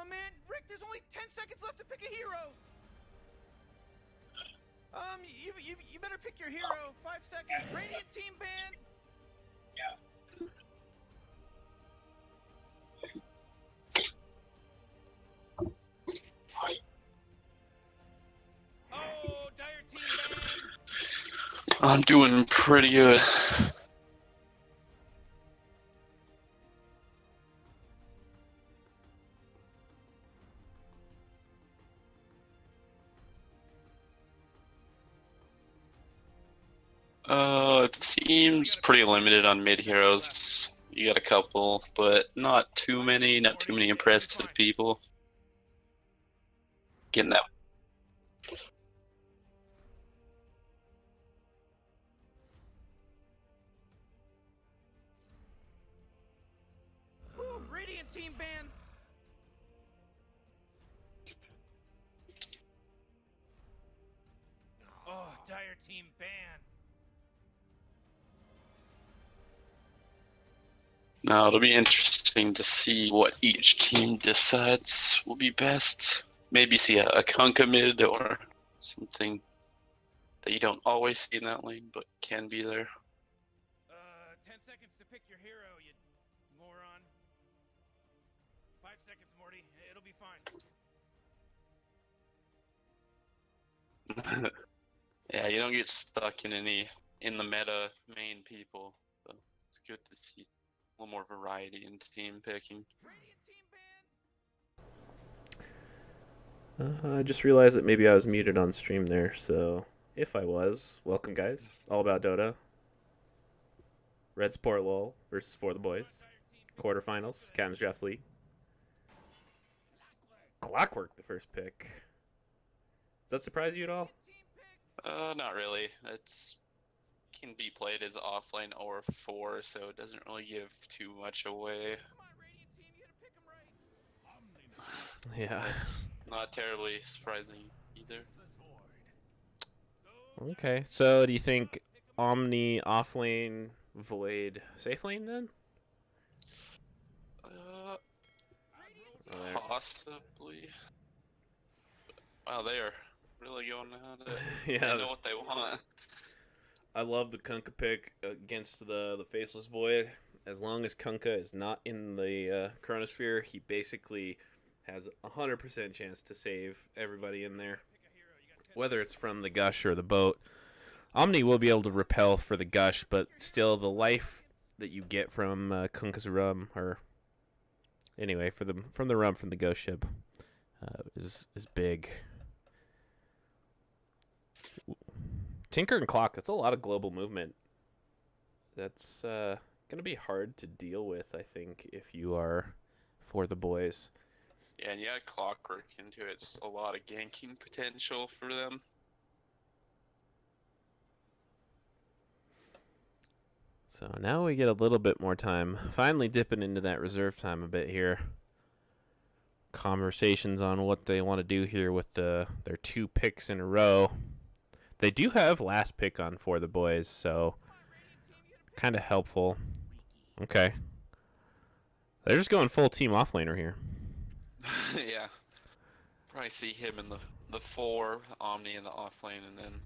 man, Rick, there's only 10 seconds left to pick a hero. You better pick your hero. 5 seconds. Radiant team ban. Oh, Dire team ban. I'm doing pretty good. It seems pretty limited on mid heroes. You got a couple, but not too many. Not too many impressive people. Getting that. Woo, Radiant team ban. Oh, Dire team ban. Now it'll be interesting to see what each team decides will be best. Maybe see a Kunkka mid or something that you don't always see in that lane, but can be there. 10 seconds to pick your hero, you moron. 5 seconds, Morty. It'll be fine. Yeah, you don't get stuck in the meta main people. So it's good to see a little more variety in team picking. Radiant team ban. I just realized that maybe I was muted on stream there, so if I was, welcome guys. All About Dota. Red Sport LOL versus For the Boys. Quarterfinals, Captain's Draft League. Clockwork, the first pick. Does that surprise you at all? Not really. It's can be played as offlane or 4, so it doesn't really give too much away. Come on, Radiant team, you gotta pick him right. Yeah. Not terribly surprising either. Okay, so do you think Omni offlane, Void safe lane then? Possibly. Wow, they are really going at it. Yeah. They know what they want. I love the Kunkka pick against the Faceless Void. As long as Kunkka is not in the Chronosphere, he basically has a 100% chance to save everybody in there. Whether it's from the Gush or the boat. Omni will be able to repel for the Gush, but still the life that you get from Kunkka's rum, or anyway, from the rum from the Ghost ship, is big. Tinker and Clock, that's a lot of global movement. That's going to be hard to deal with, I think, if you are For the Boys. Yeah, and you add Clockwork into it, it's a lot of ganking potential for them. So now we get a little bit more time. Finally dipping into that reserve time a bit here. Conversations on what they want to do here with their 2 picks in a row. They do have last pick on For the Boys, so kind of helpful. Okay. They're just going full team offlaner here. Yeah. Probably see him in the 4, Omni in the offlane, and then...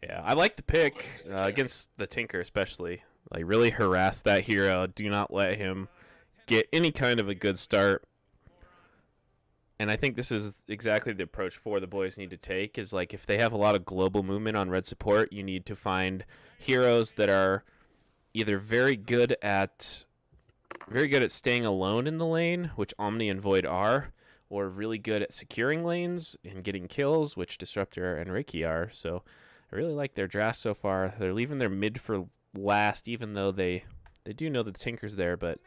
Yeah, I like the pick against the Tinker especially. Like, really harass that hero. Do not let him get any kind of a good start. And I think this is exactly the approach For the Boys need to take, is like if they have a lot of global movement on red support, you need to find heroes that are either very good at staying alone in the lane, which Omni and Void are, or really good at securing lanes and getting kills, which Disruptor and Reiki are. So I really like their draft so far. They're leaving their mid for last, even though they do know that the Tinker's there, but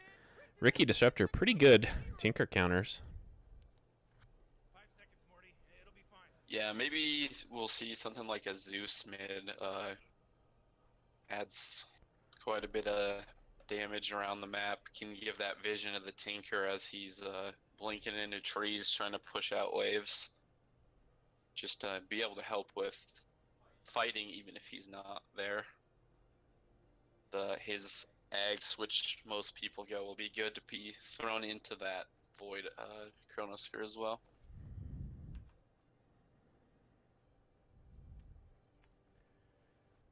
Ricky Disruptor, pretty good Tinker counters. Yeah, maybe we'll see something like a Zeus mid. Adds quite a bit of damage around the map. Can give that vision of the Tinker as he's blinking into trees, trying to push out waves. Just to be able to help with fighting, even if he's not there. His eggs, which most people go, will be good to be thrown into that avoid Chronosphere as well.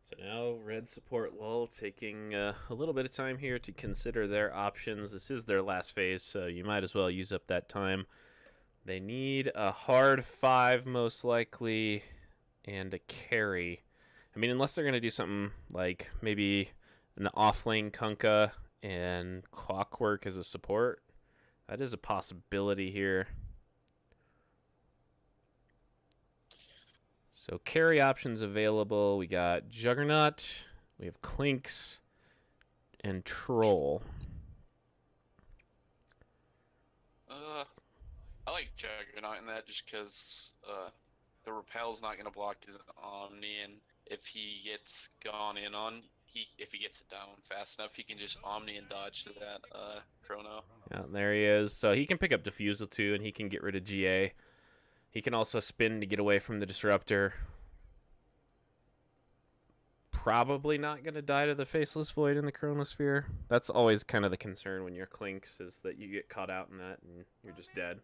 So now red support lull taking a little bit of time here to consider their options. This is their last phase, so you might as well use up that time. They need a hard 5 most likely and a carry. I mean, unless they're going to do something like maybe an off-lane Kunkka and Clockwork as a support. That is a possibility here. So carry options available. We got Juggernaut, we have Clinks, and Troll. I like Juggernaut in that just because the Repel's not going to block his Omni, and if he gets gone in on, if he gets it down fast enough, he can just Omni and dodge to that Chrono. Yeah, there he is. So he can pick up Diffusal too, and he can get rid of GA. He can also spin to get away from the Disruptor. Probably not going to die to the Faceless Void in the Chronosphere. That's always kind of the concern when you're Clinks, is that you get caught out in that and you're just dead.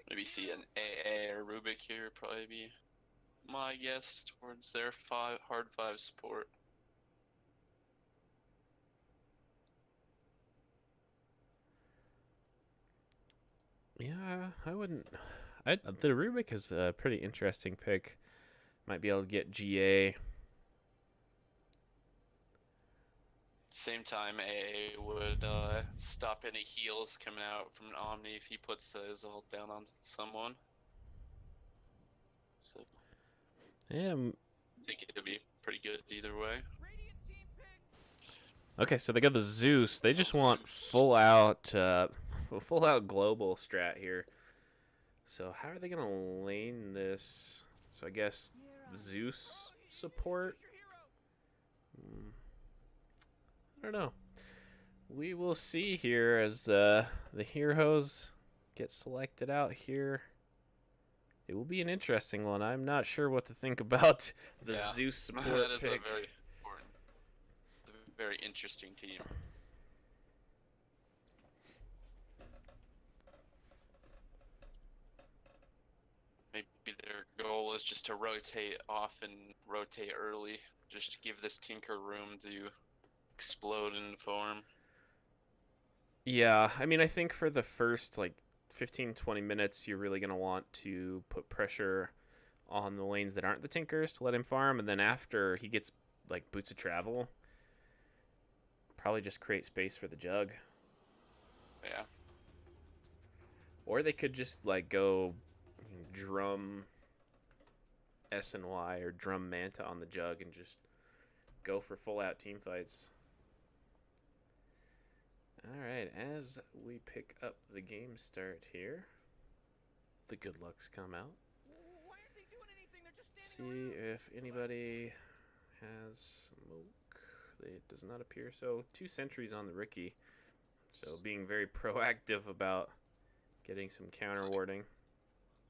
Maybe see an AA or Rubik here would probably be my guess towards their hard 5 support. Yeah, I wouldn't. The Rubik is a pretty interesting pick. Might be able to get GA. Same time, AA would stop any heals coming out from an Omni if he puts his ult down on someone. So, Yeah. I think it'd be pretty good either way. Okay, so they got the Zeus. They just want full out global strat here. So how are they gonna lane this? So I guess Zeus support. I don't know. We will see here as the heroes get selected out here. It will be an interesting one. I'm not sure what to think about the Zeus support that is pick. a very important, very interesting team. Maybe their goal is just to rotate off and rotate early, just to give this Tinker room to explode into form. Yeah, I mean, I think for the first like 15-20 minutes, you're really going to want to put pressure on the lanes that aren't the Tinkers to let him farm, and then after he gets like Boots of Travel, probably just create space for the Jug. Yeah. Or they could just like go drum SNY or drum Manta on the Jug and just go for full out team fights. Alright, as we pick up the game start here, the good lucks come out. See if anybody has smoke. It does not appear so. 2 sentries on the Riki, so being very proactive about getting some counter warding.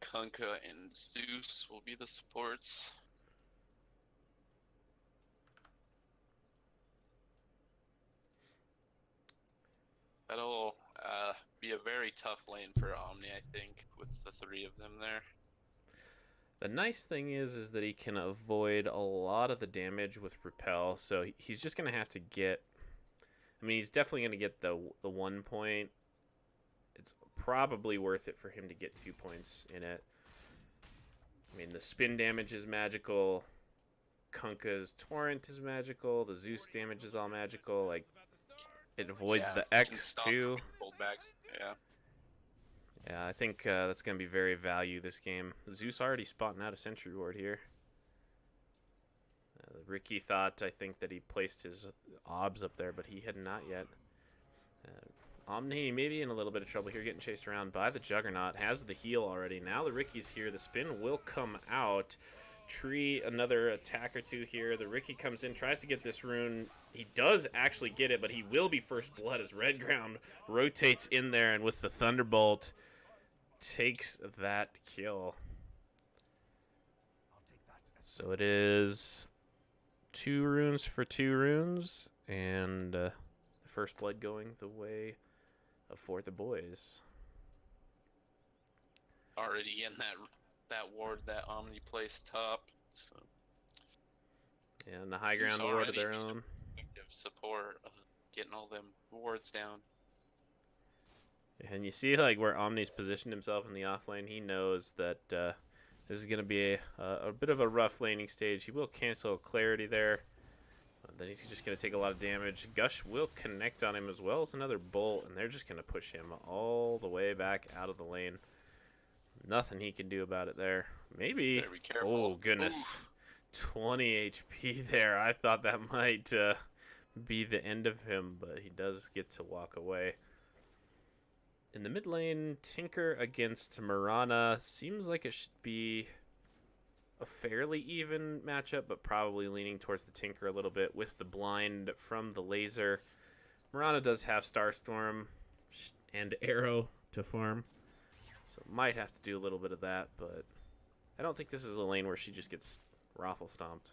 Kunkka and Zeus will be the supports. That'll be a very tough lane for Omni, I think, with the 3 of them there. The nice thing is that he can avoid a lot of the damage with Repel, so he's just going to have to get... I mean, he's definitely going to get the 1 point. It's probably worth it for him to get 2 points in it. I mean, the spin damage is magical. Kunkka's Torrent is magical. The Zeus damage is all magical. Like, it avoids the X, too. Yeah. Yeah, I think that's going to be very value this game. Zeus already spotting out a sentry ward here. Riki thought, I think, that he placed his obs up there, but he had not yet. Omni maybe in a little bit of trouble here, getting chased around by the Juggernaut. Has the heal already. Now the Riki's here. The spin will come out. Tree, another attack or 2 here. The Riki comes in, tries to get this rune. He does actually get it, but he will be first blood as Red Ground rotates in there, and with the Thunderbolt, takes that kill. So it is 2 runes for 2 runes, And the first blood going the way of For the Boys. Already in that ward that Omni placed top. So And the high Seems ground ward of already their being own. effective support, getting all them wards down. And you see, like, where Omni's positioned himself in the off lane. He knows that this is going to be a bit of a rough laning stage. He will cancel Clarity there. Then he's just going to take a lot of damage. Gush will connect on him as well as another Bolt, and they're just going to push him all the way back out of the lane. Nothing he can do about it there. Maybe. Better be careful. Oh, goodness. 20 HP there. I thought that might be the end of him, but he does get to walk away. In the mid lane, Tinker against Mirana seems like it should be a fairly even matchup, but probably leaning towards the Tinker a little bit with the blind from the laser. Mirana does have Starstorm and Arrow to farm, so might have to do a little bit of that, but I don't think this is a lane where she just gets raffle stomped.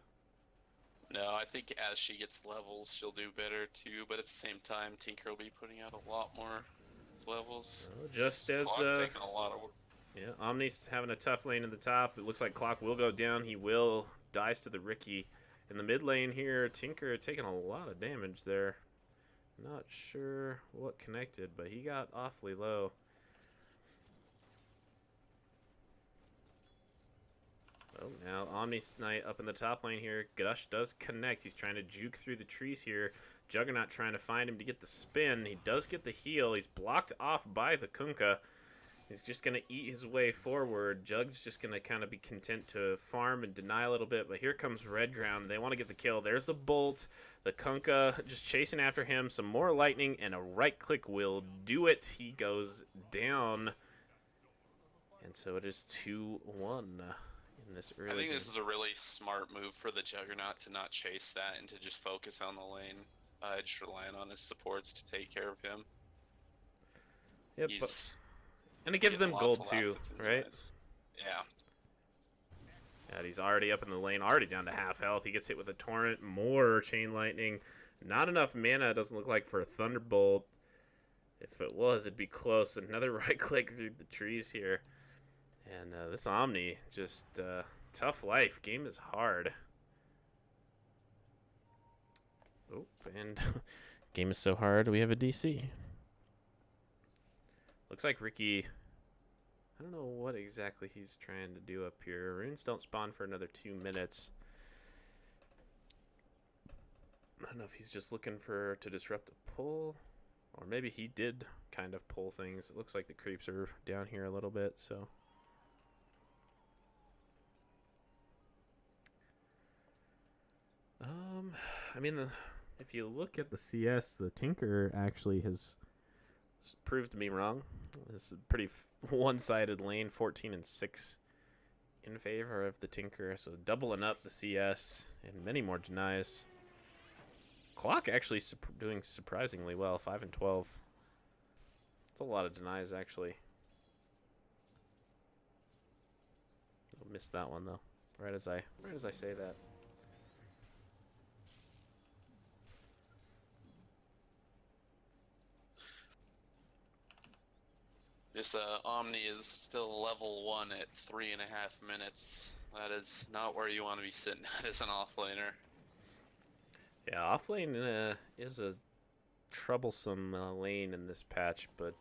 No, I think as she gets levels, she'll do better too, but at the same time, Tinker will be putting out a lot more levels. Well, just as taking a lot of work. yeah, Omni's having a tough lane in the top. It looks like Clock will go down. He will dies to the Riki. In the mid lane here, Tinker taking a lot of damage there. Not sure what connected, but he got awfully low. Oh, now Omni's Knight up in the top lane here. Gush does connect. He's trying to juke through the trees here. Juggernaut trying to find him to get the spin. He does get the heal. He's blocked off by the Kunkka. He's just going to eat his way forward. Jug's just going to kind of be content to farm and deny a little bit. But here comes Red Ground. They want to get the kill. There's the Bolt. The Kunkka just chasing after him. Some more lightning and a right click will do it. He goes down. And so it is 2-1 in this early I think this game. is a really smart move for the Juggernaut to not chase that and to just focus on the lane. Just relying on his supports to take care of him. Yep, He's and it gives them lots gold of too, laughs. right? Yeah. And he's already up in the lane, already down to half health. He gets hit with a torrent, more chain lightning. Not enough mana, it doesn't look like, for a Thunderbolt. If it was, it'd be close. Another right click through the trees here. And this Omni, just tough life. Game is hard. Oh, and game is so hard, we have a DC. Looks like Riki, I don't know what exactly he's trying to do up here. Runes don't spawn for another 2 minutes. I don't know if he's just looking to disrupt a pull, or maybe he did kind of pull things. It looks like the creeps are down here a little bit, so. I mean, if you look at the CS, the Tinker actually has proved me wrong. This is a pretty one-sided lane, 14-6 in favor of the Tinker, so doubling up the CS and many more denies. Clock actually doing surprisingly well, 5-12. It's a lot of denies actually. Missed that one though. Right as I say that. This Omni is still level 1 at 3.5 minutes. That is not where you want to be sitting at as an offlaner. Yeah, offlane is a troublesome lane in this patch, but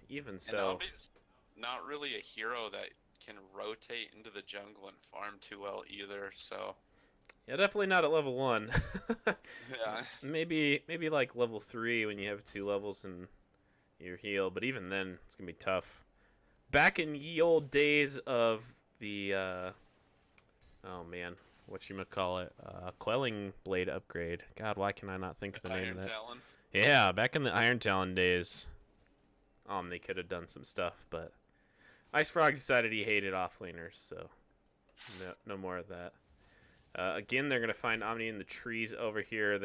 even so. And Omni's not really a hero that can rotate into the jungle and farm too well either, so. Yeah, definitely not at level 1. Yeah. Maybe like level 3 when you have 2 levels and your heal, but even then it's gonna be tough. Back in ye old days of the oh man, whatchamacallit, Quelling Blade upgrade. God, why can I not think of the name of that? Talon. Yeah, back in the Iron Talon days, they could have done some stuff, but Ice Frog decided he hated offlaners, so no more of that. Again, they're gonna find Omni in the trees over here.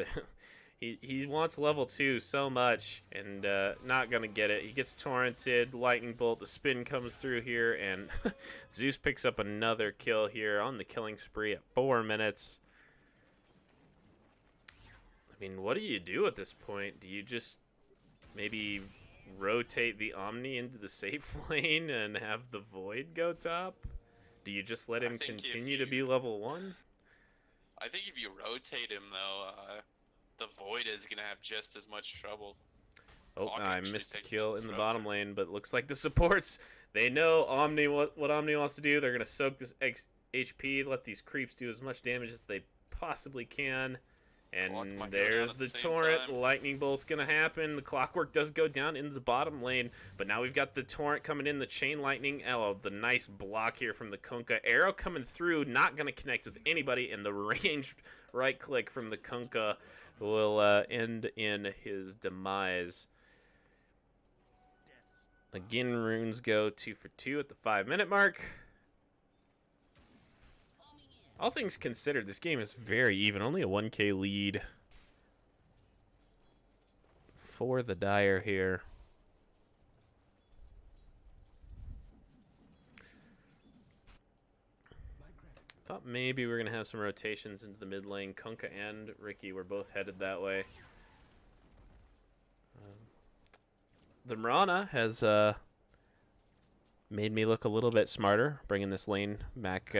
He wants level 2 so much, and not gonna get it. He gets torrented, lightning bolt, the spin comes through here, and Zeus picks up another kill here on the killing spree at 4 minutes. I mean, what do you do at this point? Do you just maybe rotate the Omni into the safe lane and have the Void go top? Do you just let him continue to be level 1? I think if you rotate him, though, the Void is going to have just as much trouble. Oh, Hawk I actually missed a takes kill the in the Disruptor. bottom lane, but looks like the supports, they know Omni what Omni wants to do. They're going to soak this HP, let these creeps do as much damage as they possibly can. Clock And might go down there's at the the same torrent. time. Lightning bolt's going to happen. The clockwork does go down into the bottom lane, but now we've got the torrent coming in, the chain lightning. Oh, the nice block here from the Kunkka. Arrow coming through, not going to connect with anybody, and the ranged right click from the Kunkka will end in his demise. Again, runes go 2 for 2 at the 5-minute mark. All things considered, this game is very even. Only a 1k lead for the Dire here. Thought maybe we were going to have some rotations into the mid lane. Kunkka and Ricky were both headed that way. The Mirana has made me look a little bit smarter, bringing this lane back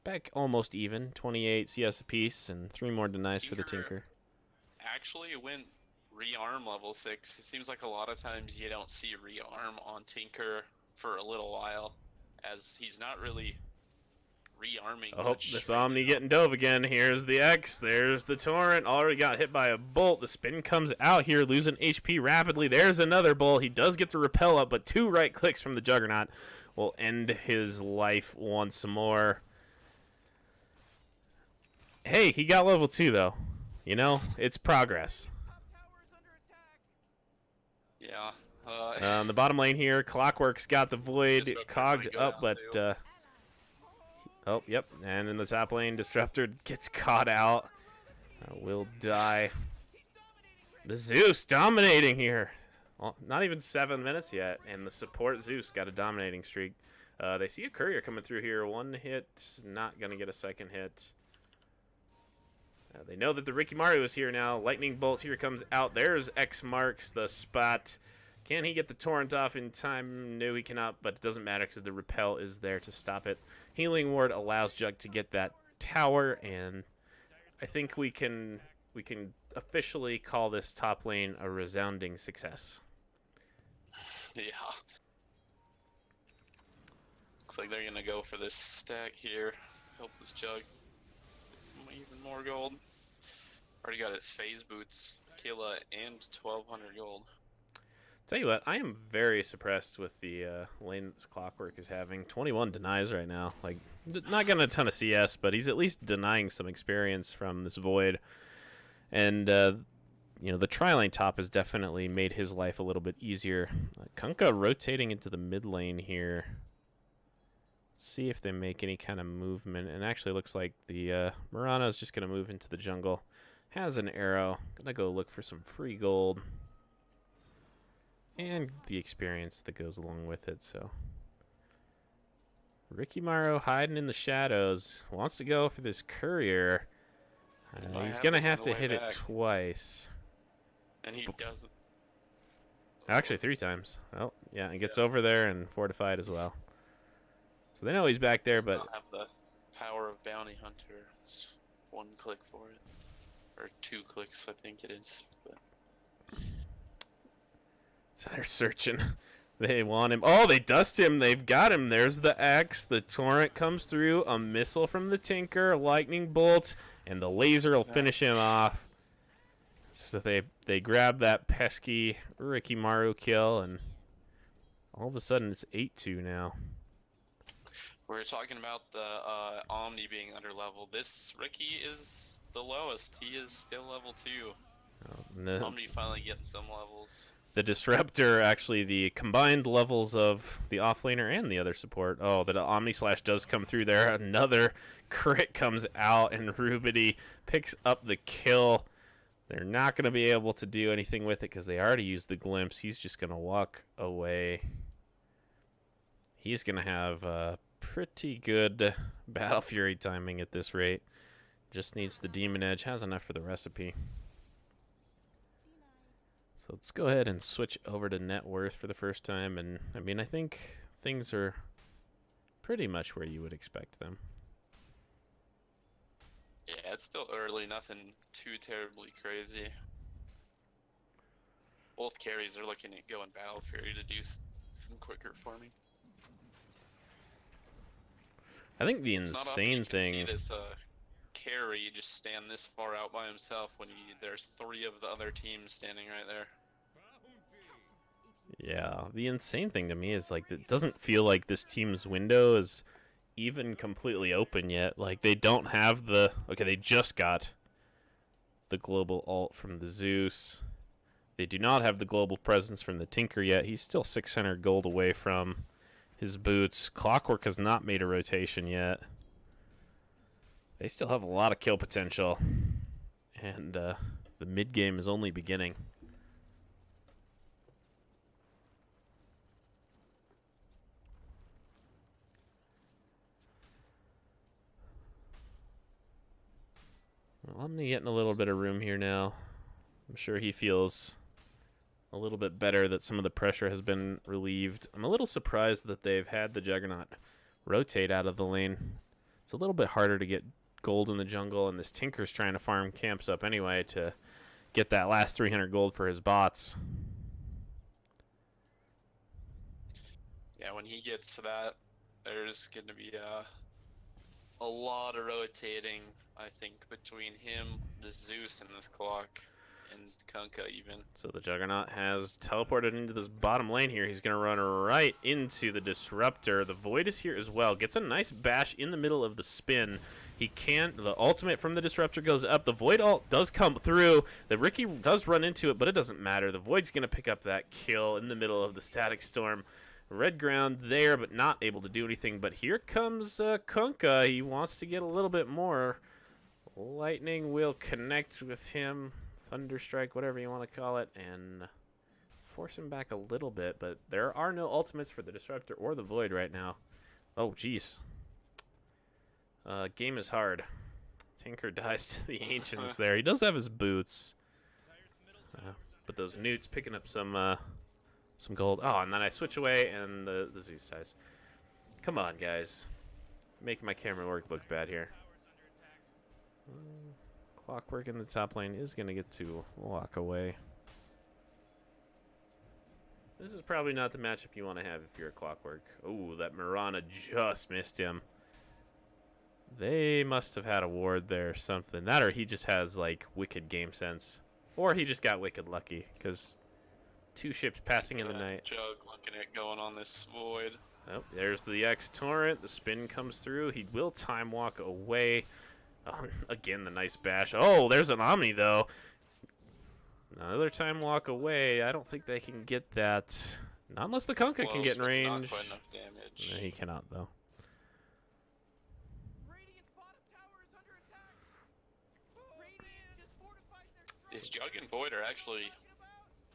back almost even. 28 CS apiece and 3 more denies for the Tinker. Actually went rearm level 6. It seems like a lot of times you don't see rearm on Tinker for a little while, as he's not really rearming. Oh, much this right Omni now. getting dove again. Here's the X. There's the Torrent. Already got hit by a bolt. The spin comes out here, losing HP rapidly. There's another bolt. He does get the repel up, but 2 right clicks from the Juggernaut will end his life once more. Hey, he got level 2, though. You know, it's progress. Yeah. On the bottom lane here, Clockwork's got the Void Disruptor cogged might go up, down, but... too. Oh, yep. And in the top lane, Disruptor gets caught out. Will die. The Zeus dominating here. Well, not even 7 minutes yet, and the support Zeus got a dominating streak. They see a courier coming through here. 1 hit, not going to get a second hit. They know that the Ricky Mario is here now. Lightning Bolt here comes out. There's X marks the spot. Can he get the Torrent off in time? No, he cannot, but it doesn't matter because the Repel is there to stop it. Healing Ward allows Jug to get that tower, and I think we can officially call this top lane a resounding success. Yeah. Looks like they're going to go for this stack here. Help this Jug get some even more gold. Already got his phase boots, Killa, and 1200 gold. Tell you what, I am very suppressed with the lane this Clockwork is having. 21 denies right now. Like, not getting a ton of CS, but he's at least denying some experience from this Void. And, you know, the tri-lane top has definitely made his life a little bit easier. Kunkka rotating into the mid lane here. See if they make any kind of movement. And actually looks like the Mirana is just going to move into the jungle. Has an arrow. Gonna go look for some free gold. And the experience that goes along with it, so. Ricky Mario hiding in the shadows. Wants to go for this courier. He's going to have to hit it twice. And he doesn't. Actually, 3 times. Oh, yeah, and gets over there and fortified as well. So they know he's back there, but... Don't have the power of Bounty Hunter. It's 1 click for it. Or 2 clicks, I think it is. But... So they're searching. They want him. Oh, they dust him. They've got him. There's the X. The Torrent comes through. A missile from the Tinker. A lightning bolt. And the laser will finish him off. So they grab that pesky Ricky Maru kill. And all of a sudden it's 8-2 now. We're talking about the Omni being under level. This Ricky is the lowest. He is still level 2. And the, Omni finally getting some levels. the Disruptor, actually, the combined levels of the offlaner and the other support. Oh, the Omni Slash does come through there. Another crit comes out, and Rubity picks up the kill. They're not going to be able to do anything with it because they already used the glimpse. He's just going to walk away. He's going to have pretty good Battle Fury timing at this rate. Just needs the Demon Edge. Has enough for the recipe. So let's go ahead and switch over to net worth for the first time. And, I mean, I think things are pretty much where you would expect them. Yeah, it's still early. Nothing too terribly crazy. Both carries are looking at going Battle Fury to do some quicker farming. I think the It's not often insane you can thing... see this carry just stand this far out by himself when there's 3 of the other teams standing right there. Yeah, the insane thing to me is, like, it doesn't feel like this team's window is even completely open yet. Like, they don't have the... Okay, they just got the global ult from the Zeus. They do not have the global presence from the Tinker yet. He's still 600 gold away from his boots. Clockwork has not made a rotation yet. They still have a lot of kill potential. And the mid-game is only beginning. Well, Omni getting a little bit of room here now. I'm sure he feels a little bit better that some of the pressure has been relieved. I'm a little surprised that they've had the Juggernaut rotate out of the lane. It's a little bit harder to get gold in the jungle, and this Tinker's trying to farm camps up anyway to get that last 300 gold for his bots. Yeah, when he gets to that, there's going to be a lot of rotating, I think, between him, the Zeus, and this Clock, and Kunkka even. So the Juggernaut has teleported into this bottom lane here. He's going to run right into the Disruptor. The Void is here as well. Gets a nice bash in the middle of the spin. He can't. The ultimate from the Disruptor goes up. The Void ult does come through. The Riki does run into it, but it doesn't matter. The Void's going to pick up that kill in the middle of the Static Storm. Red ground there, but not able to do anything. But here comes Kunkka. He wants to get a little bit more. Lightning will connect with him. Thunderstrike, whatever you want to call it, and force him back a little bit. But there are no ultimates for the Disruptor or the Void right now. Oh, jeez. Game is hard. Tinker dies to the Ancients there. He does have his boots. But those Newts picking up some gold. Oh, and then I switch away, and the Zeus dies. Come on, guys. Making my camera work look bad here. Clockwork in the top lane is going to get to walk away. This is probably not the matchup you want to have if you're a Clockwork. Oh, that Mirana just missed him. They must have had a ward there or something. That or he just has, like, wicked game sense. Or he just got wicked lucky, because 2 ships passing in the night. Jug looking at going on this Void. Oh, there's the X Torrent. The spin comes through. He will time walk away. Oh, again, the nice bash. Oh, there's an Omni, though. Another time walk away. I don't think they can get that. Not unless the Kunkka can get in range. Not quite enough damage. No, he cannot, though. This Jug and Void are actually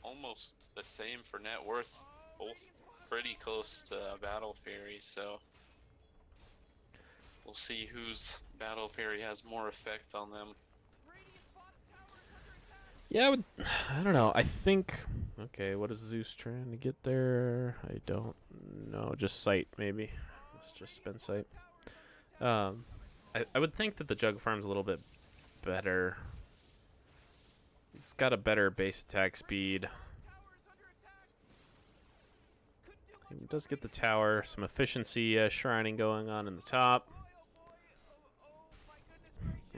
almost the same for net worth. Both pretty close to Battle Fury, so we'll see whose Battle Fury has more effect on them. Yeah, I don't know. I think... Okay, what is Zeus trying to get there? I don't know. Just sight, maybe. It's just been sight. I would think that the Jug farm's a little bit better. He's got a better base attack speed. He does get the tower. Some efficiency shrining going on in the top.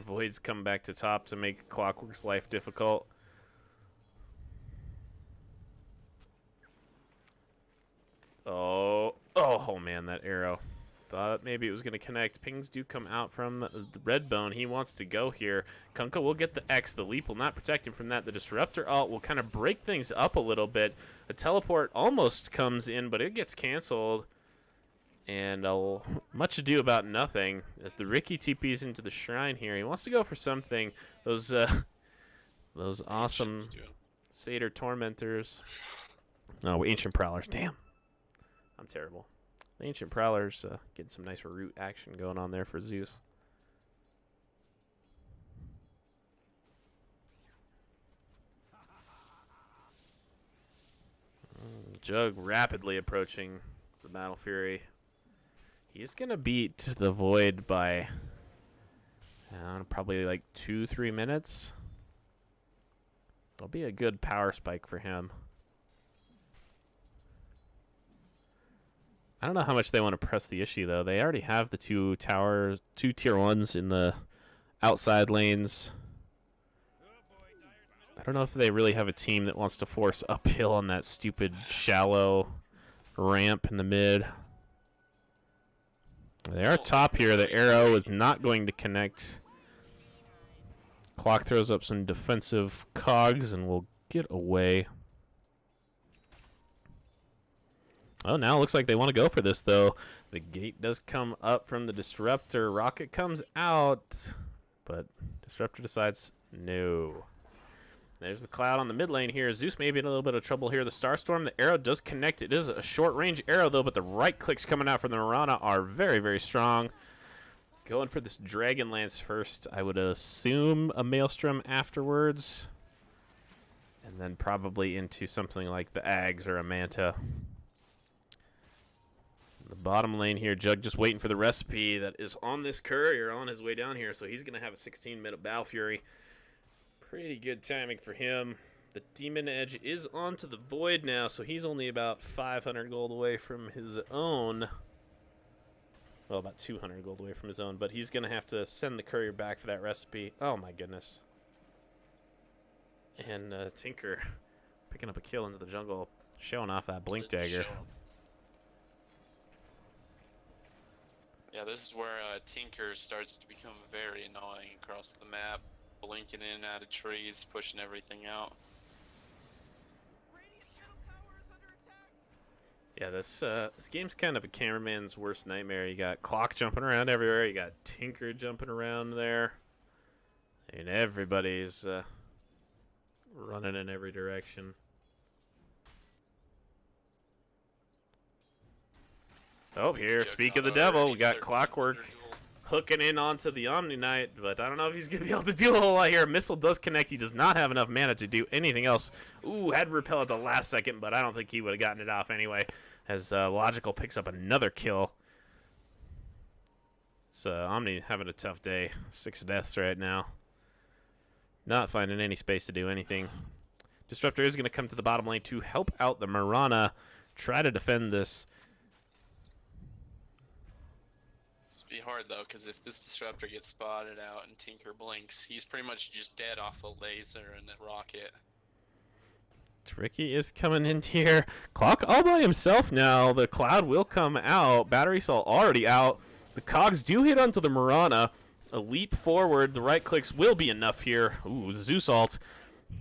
Void's come back to top to make Clockwork's life difficult. Oh man, that arrow. Thought maybe it was going to connect. Pings do come out from the Redbone. He wants to go here. Kunkka will get the X. The leap will not protect him from that. The Disruptor ult will kind of break things up a little bit. A teleport almost comes in, but it gets canceled. And much ado about nothing as the Riki TPs into the shrine here. He wants to go for something. Those awesome Satyr Tormentors. Oh, Ancient Prowlers. Damn. I'm terrible. The Ancient Prowlers getting some nice root action going on there for Zeus. Jug rapidly approaching the Battle Fury. He's going to beat the Void by probably like 2-3 minutes. It'll be a good power spike for him. I don't know how much they want to press the issue, though. They already have the two tier 1s in the outside lanes. I don't know if they really have a team that wants to force uphill on that stupid shallow ramp in the mid. They are top here. The arrow is not going to connect. Clock throws up some defensive cogs and will get away. Oh, now it looks like they want to go for this, though. The gate does come up from the Disruptor. Rocket comes out, but Disruptor decides no. There's the Cloud on the mid lane here. Zeus may be in a little bit of trouble here. The Starstorm, the arrow does connect. It is a short-range arrow, though, but the right clicks coming out from the Mirana are very, very strong. Going for this Dragon Lance first. I would assume a Maelstrom afterwards. And then probably into something like the Ags or a Manta. The bottom lane here, Jug just waiting for the recipe that is on this courier on his way down here. So he's going to have a 16-minute Battle Fury. Pretty good timing for him. The Demon Edge is onto the Void now, so he's only about 500 gold away from his own. Well, about 200 gold away from his own, but he's going to have to send the courier back for that recipe. Oh, my goodness. And Tinker picking up a kill into the jungle, showing off that Blink Dagger. Yeah, this is where Tinker starts to become very annoying across the map. Blinking in and out of trees, pushing everything out. Yeah, this game's kind of a cameraman's worst nightmare. You got Clock jumping around everywhere. You got Tinker jumping around there. And everybody's running in every direction. Oh, here, speak of the devil. We got Clockwork hooking in onto the Omni Knight, but I don't know if he's going to be able to do a whole lot here. Missile does connect. He does not have enough mana to do anything else. Ooh, had repel at the last second, but I don't think he would have gotten it off anyway, as Logical picks up another kill. It's Omni having a tough day. 6 deaths right now. Not finding any space to do anything. Disruptor is going to come to the bottom lane to help out the Mirana, try to defend this. Be hard though, because if this Disruptor gets spotted out and Tinker blinks, he's pretty much just dead off a laser and a rocket. Tricky is coming in here. Clock all by himself now. The Cloud will come out. Battery Cell already out. The cogs do hit onto the Mirana. A leap forward. The right clicks will be enough here. Ooh, Zeus ult.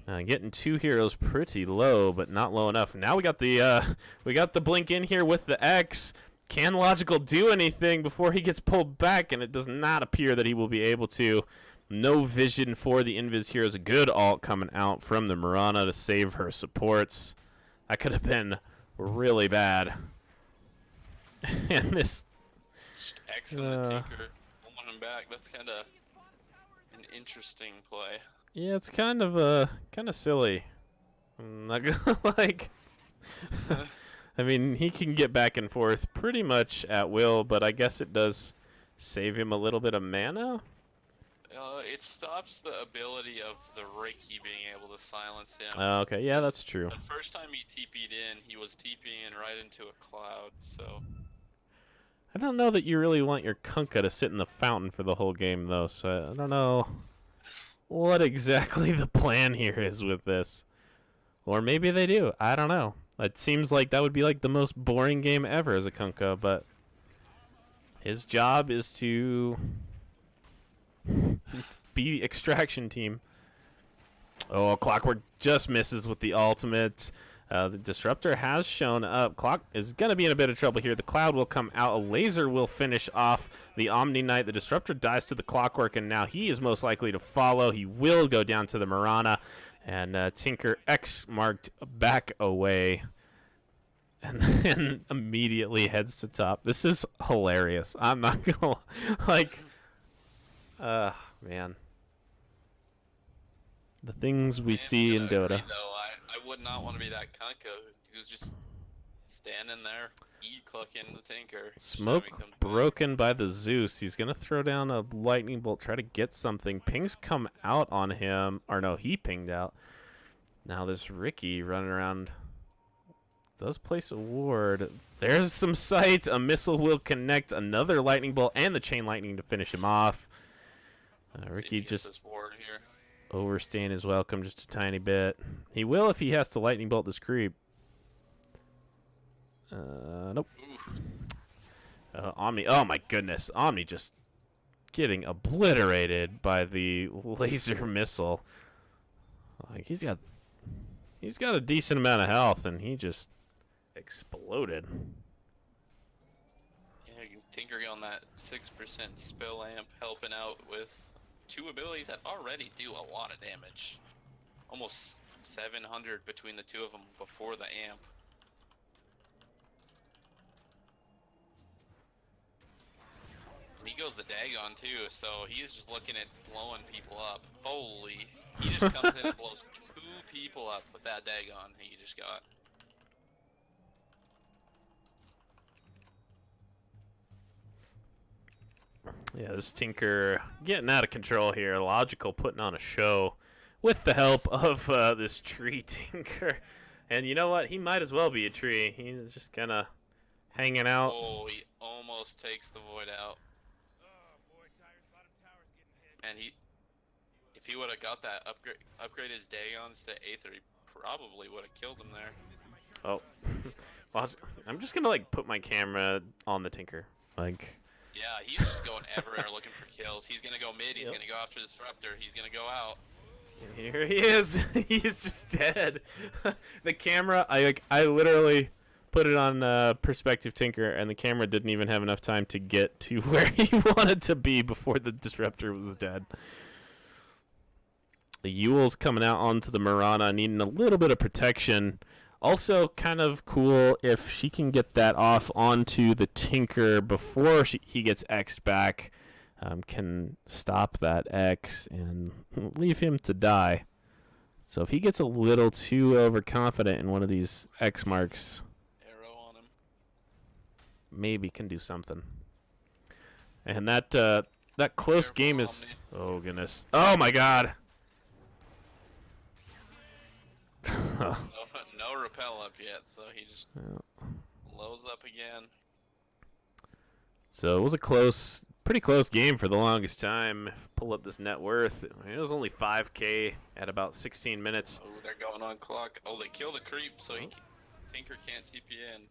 Getting 2 heroes pretty low, but not low enough. Now we got the blink in here with the X. Can Logical do anything before he gets pulled back? And it does not appear that he will be able to. No vision for the Invis Heroes. A good ult coming out from the Mirana to save her supports. That could have been really bad. And this... Just X on the Tinker, pulling him back. That's kind of an interesting play. Yeah, it's kind of silly. I'm not gonna like... I mean, he can get back and forth pretty much at will, but I guess it does save him a little bit of mana. It stops the ability of the Reiki being able to silence him. Okay, yeah, that's true. The first time he TP'd in, he was TPing in right into a cloud, so... I don't know that you really want your Kunkka to sit in the fountain for the whole game, though, so I don't know what exactly the plan here is with this. Or maybe they do. I don't know. It seems like that would be like the most boring game ever as a Kunkka, but his job is to be extraction team. Oh, Clockwork just misses with the ultimate. The Disruptor has shown up. Clock is going to be in a bit of trouble here. The Cloud will come out. A laser will finish off the Omni Knight. The Disruptor dies to the Clockwork, and now he is most likely to follow. He will go down to the Mirana. And Tinker X marked back away. And then immediately heads to top. This is hilarious. I'm not going to... Like... man. The things we see in Dota. I would not want to be that Kunkka who's just Standing there, E-clucking the Tinker. Smoke Shimmy comes back. broken by the Zeus. He's going to throw down a lightning bolt, try to get something. Pings come out on him. Or no, he pinged out. Now this Ricky running around does place a ward. There's some sight. A missile will connect another lightning bolt and the chain lightning to finish him off. See if Ricky he gets just this ward here. overstaying his welcome just a tiny bit. He will if he has to lightning bolt this creep. Nope. Ooh. Omni. Oh my goodness. Omni just getting obliterated by the laser missile. Like he's got a decent amount of health and he just exploded. Yeah, Tinker on that 6% spell amp, helping out with 2 abilities that already do a lot of damage. Almost 700 between the 2 of them before the amp. And he goes the Dagon too, so he's just looking at blowing people up. Holy, he just comes in and blows 2 people up with that Dagon he just got. Yeah, this Tinker getting out of control here. Logical putting on a show with the help of this tree Tinker. And you know what? He might as well be a tree. He's just kind of hanging out. Oh, he almost takes the Void out. Oh boy, Tire's bottom tower's getting hit. And if he would have got that upgrade his Dagons to Aether, he probably would have killed him there. Oh, well, I'm just gonna like put my camera on the Tinker. Like, Yeah, he's just going everywhere looking for kills. He's gonna go mid. He's Yep. gonna go after Disruptor. He's gonna go out. here he is. He is just dead. The camera, I literally put it on perspective Tinker, and the camera didn't even have enough time to get to where he wanted to be before the Disruptor was dead. The Yule's coming out onto the Mirana, needing a little bit of protection. Also, kind of cool if she can get that off onto the Tinker before he gets X'd back. Can stop that X and leave him to die. So if he gets a little too overconfident in one of these X marks, Arrow on him. maybe can do something. And that close Careful, game is... Omni. Oh, goodness. Oh, my God. No repel up yet, so he just Yeah. loads up again. So it was a pretty close game for the longest time. Pull up this net worth. It was only 5K at about 16 minutes. Oh, they're going on clock. Oh, they kill the creep, so Tinker can't TP in.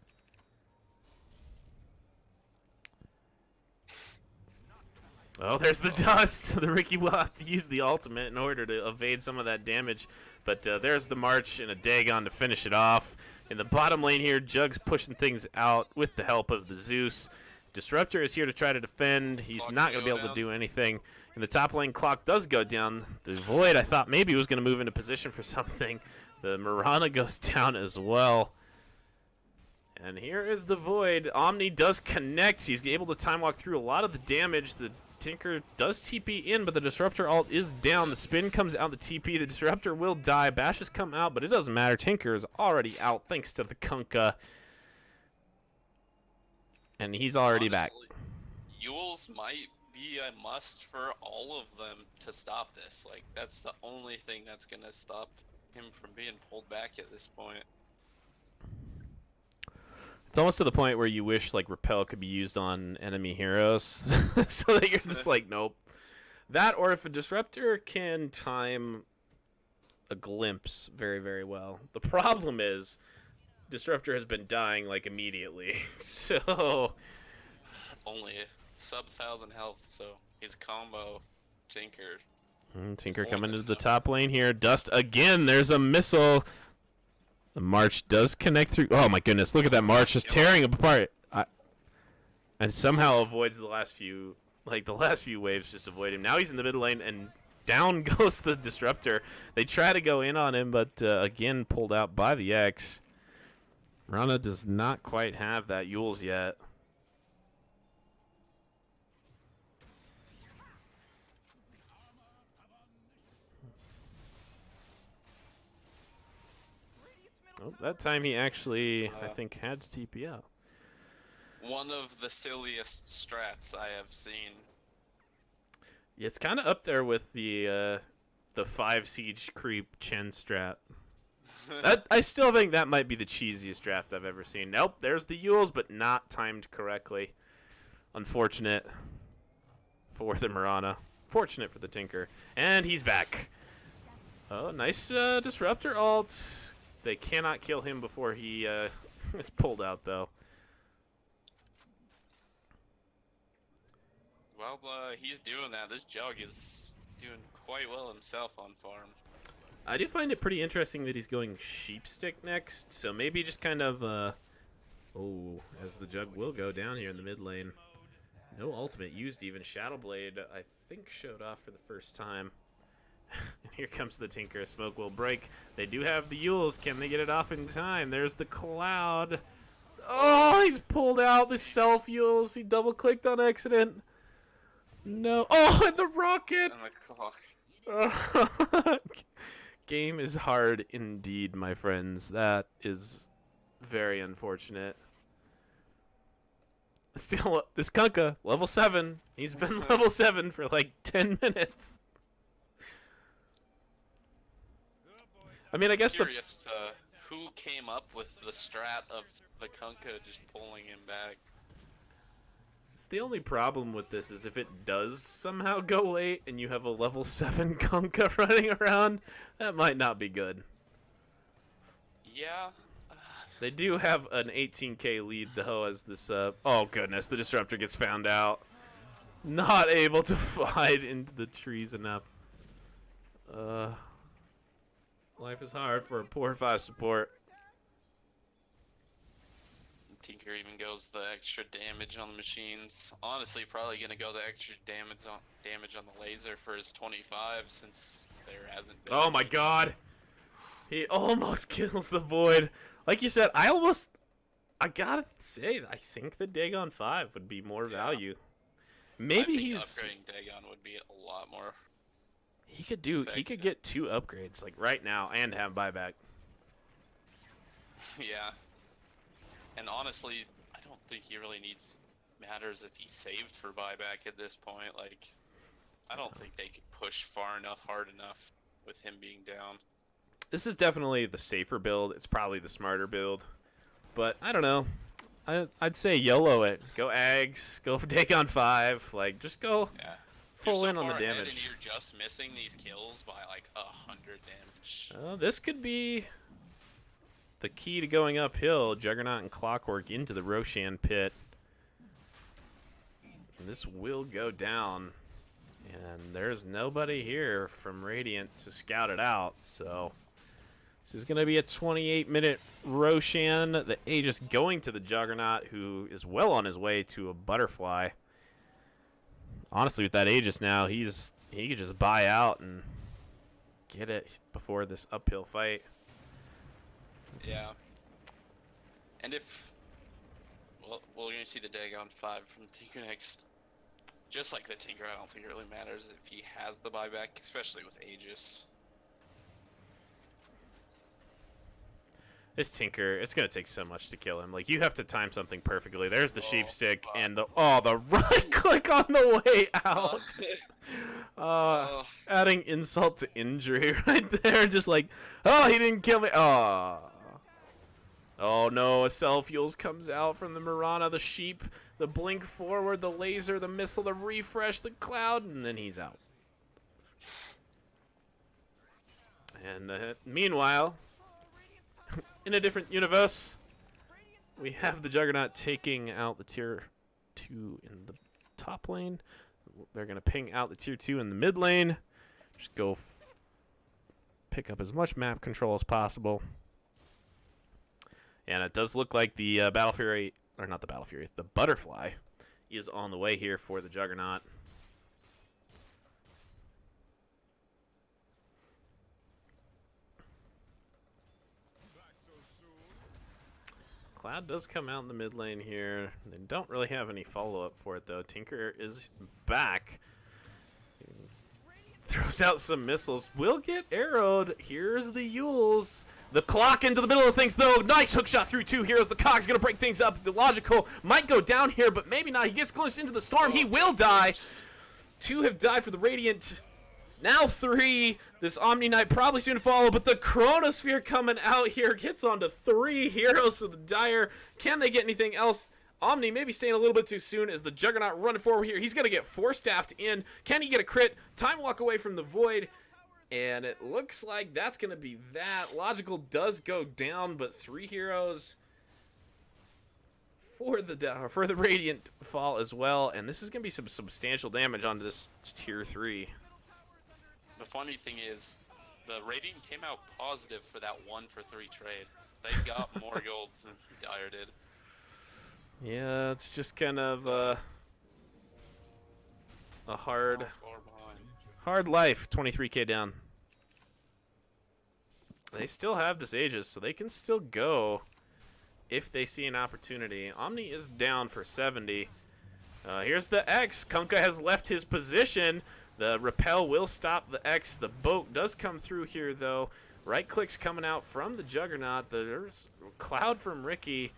Oh, there's the dust. The Ricky will have to use the ultimate in order to evade some of that damage. But there's the March and a Dagon to finish it off. In the bottom lane here, Jug's pushing things out with the help of the Zeus. Disruptor is here to try to defend. He's Clock's not going to go be able down. to do anything. In the top lane, Clock does go down. The Void, I thought maybe was going to move into position for something. The Mirana goes down as well. And here is the Void. Omni does connect. He's able to time walk through a lot of the damage. The Tinker does TP in, but the Disruptor ult is down. The spin comes out the TP. The Disruptor will die. Bash has come out, but it doesn't matter. Tinker is already out thanks to the Kunkka. And he's already back. Honestly, Yule's might be a must for all of them to stop this. Like, that's the only thing that's going to stop him from being pulled back at this point. It's almost to the point where you wish like Repel could be used on enemy heroes, so that you're just like, nope. That, or if a Disruptor can time a glimpse very, very well. The problem is, Disruptor has been dying like immediately, so Only sub 1,000 health, so his combo, Tinker. Tinker coming into the top lane here. Dust again. There's a missile. The March does connect through. Oh my goodness! Look at that March just tearing him apart, and somehow avoids the last few. Like the last few waves, just avoid him. Now he's in the middle lane, and down goes the Disruptor. They try to go in on him, but again pulled out by the X. Rana does not quite have that Yules yet. Oh, that time he actually, I think, had to TP out. One of the silliest strats I have seen. It's kind of up there with the 5 siege creep Chen strat. I still think that might be the cheesiest draft I've ever seen. Nope, there's the Yules, but not timed correctly. Unfortunate for the Mirana. Fortunate for the Tinker. And he's back. Oh, nice Disruptor ult. They cannot kill him before he is pulled out, though. Well, he's doing that. This Jug is doing quite well himself on farm. I do find it pretty interesting that he's going Sheepstick next, so maybe just kind of, oh, as the Jug will go down here in the mid lane. No ultimate used even. Shadowblade, I think, showed off for the first time. And here comes the Tinker. Smoke will break. They do have the Yules. Can they get it off in time? There's the Cloud. Oh, he's pulled out the self Yules. He double-clicked on accident. No. Oh, and the rocket! Game is hard indeed, my friends. That is very unfortunate. Still, this Kunkka, level 7. He's been level 7 for like 10 minutes. I mean, I guess curious, who came up with the strat of the Kunkka just pulling him back? It's the only problem with this is if it does somehow go late and you have a level 7 Kunkka running around, that might not be good. Yeah. They do have an 18k lead, though, as this, oh goodness, the Disruptor gets found out. Not able to fight into the trees enough. Life is hard for a poor 5 support. Tinker even goes the extra damage on the machines. Honestly, probably gonna go the extra damage on the laser for his 25 since there hasn't been. Oh my god! He almost kills the Void. Like you said, I gotta say, I think the Dagon 5 would be more value. Maybe he's upgrading Dagon would be a lot more. He could get 2 upgrades like right now and have buyback. Yeah. And honestly, I don't think he really matters if he's saved for buyback at this point. Like, I don't think they could push far enough, hard enough with him being down. This is definitely the safer build. It's probably the smarter build. But I don't know. I'd say YOLO it. Go Ags. Go Dagon 5. Like, just go full in on the damage. And you're just missing these kills by like 100 damage. This could be the key to going uphill. Juggernaut and Clockwork into the Roshan pit. And this will go down. And there's nobody here from Radiant to scout it out. So this is going to be a 28-minute Roshan. The Aegis going to the Juggernaut, who is well on his way to a Butterfly. Honestly, with that Aegis now, he could just buy out and get it before this uphill fight. Yeah. And if... Well, we're going to see the Dagon 5 from Tinker next. Just like the Tinker, I don't think it really matters if he has the buyback, especially with Aegis. This Tinker, it's going to take so much to kill him. Like, you have to time something perfectly. There's the Sheepstick and the right click on the way out. Adding insult to injury right there. Just like, oh, he didn't kill me. Oh no, a self-fuels comes out from the Mirana, the sheep, the blink forward, the laser, the missile, the refresh, the cloud, and then he's out. And meanwhile, in a different universe, we have the Juggernaut taking out the tier 2 in the top lane. They're going to ping out the tier 2 in the mid lane. Just go pick up as much map control as possible. And it does look like the Battle Fury, or not the Battle Fury, the Butterfly is on the way here for the Juggernaut. Cloud does come out in the mid lane here. They don't really have any follow-up for it, though. Tinker is back. Throws out some missiles. Will get arrowed. Here's the Yules. The clock into the middle of things, though. Nice hook shot through 2 heroes. The Cog's going to break things up. The Logical might go down here, but maybe not. He gets close into the storm. He will die. 2 have died for the Radiant. Now 3. This Omni Knight probably soon to follow, but the Chronosphere coming out here gets onto 3 heroes. So the Dire, can they get anything else? Omni maybe staying a little bit too soon as the Juggernaut running forward here. He's going to get 4-staffed in. Can he get a crit? Time walk away from the Void. And it looks like that's going to be that. Logical does go down, but 3 heroes for the Radiant fall as well. And this is going to be some substantial damage onto this tier 3. The funny thing is, the Radiant came out positive for that 1-for-3 trade. They got more gold than Dire did. Yeah, it's just kind of a hard life. 23k down. They still have this Aegis, so they can still go if they see an opportunity. Omni is down for 70. Here's the X. Kunkka has left his position. The repel will stop the X. The boat does come through here, though. Right click's coming out from the Juggernaut. There's Cloud from Riki.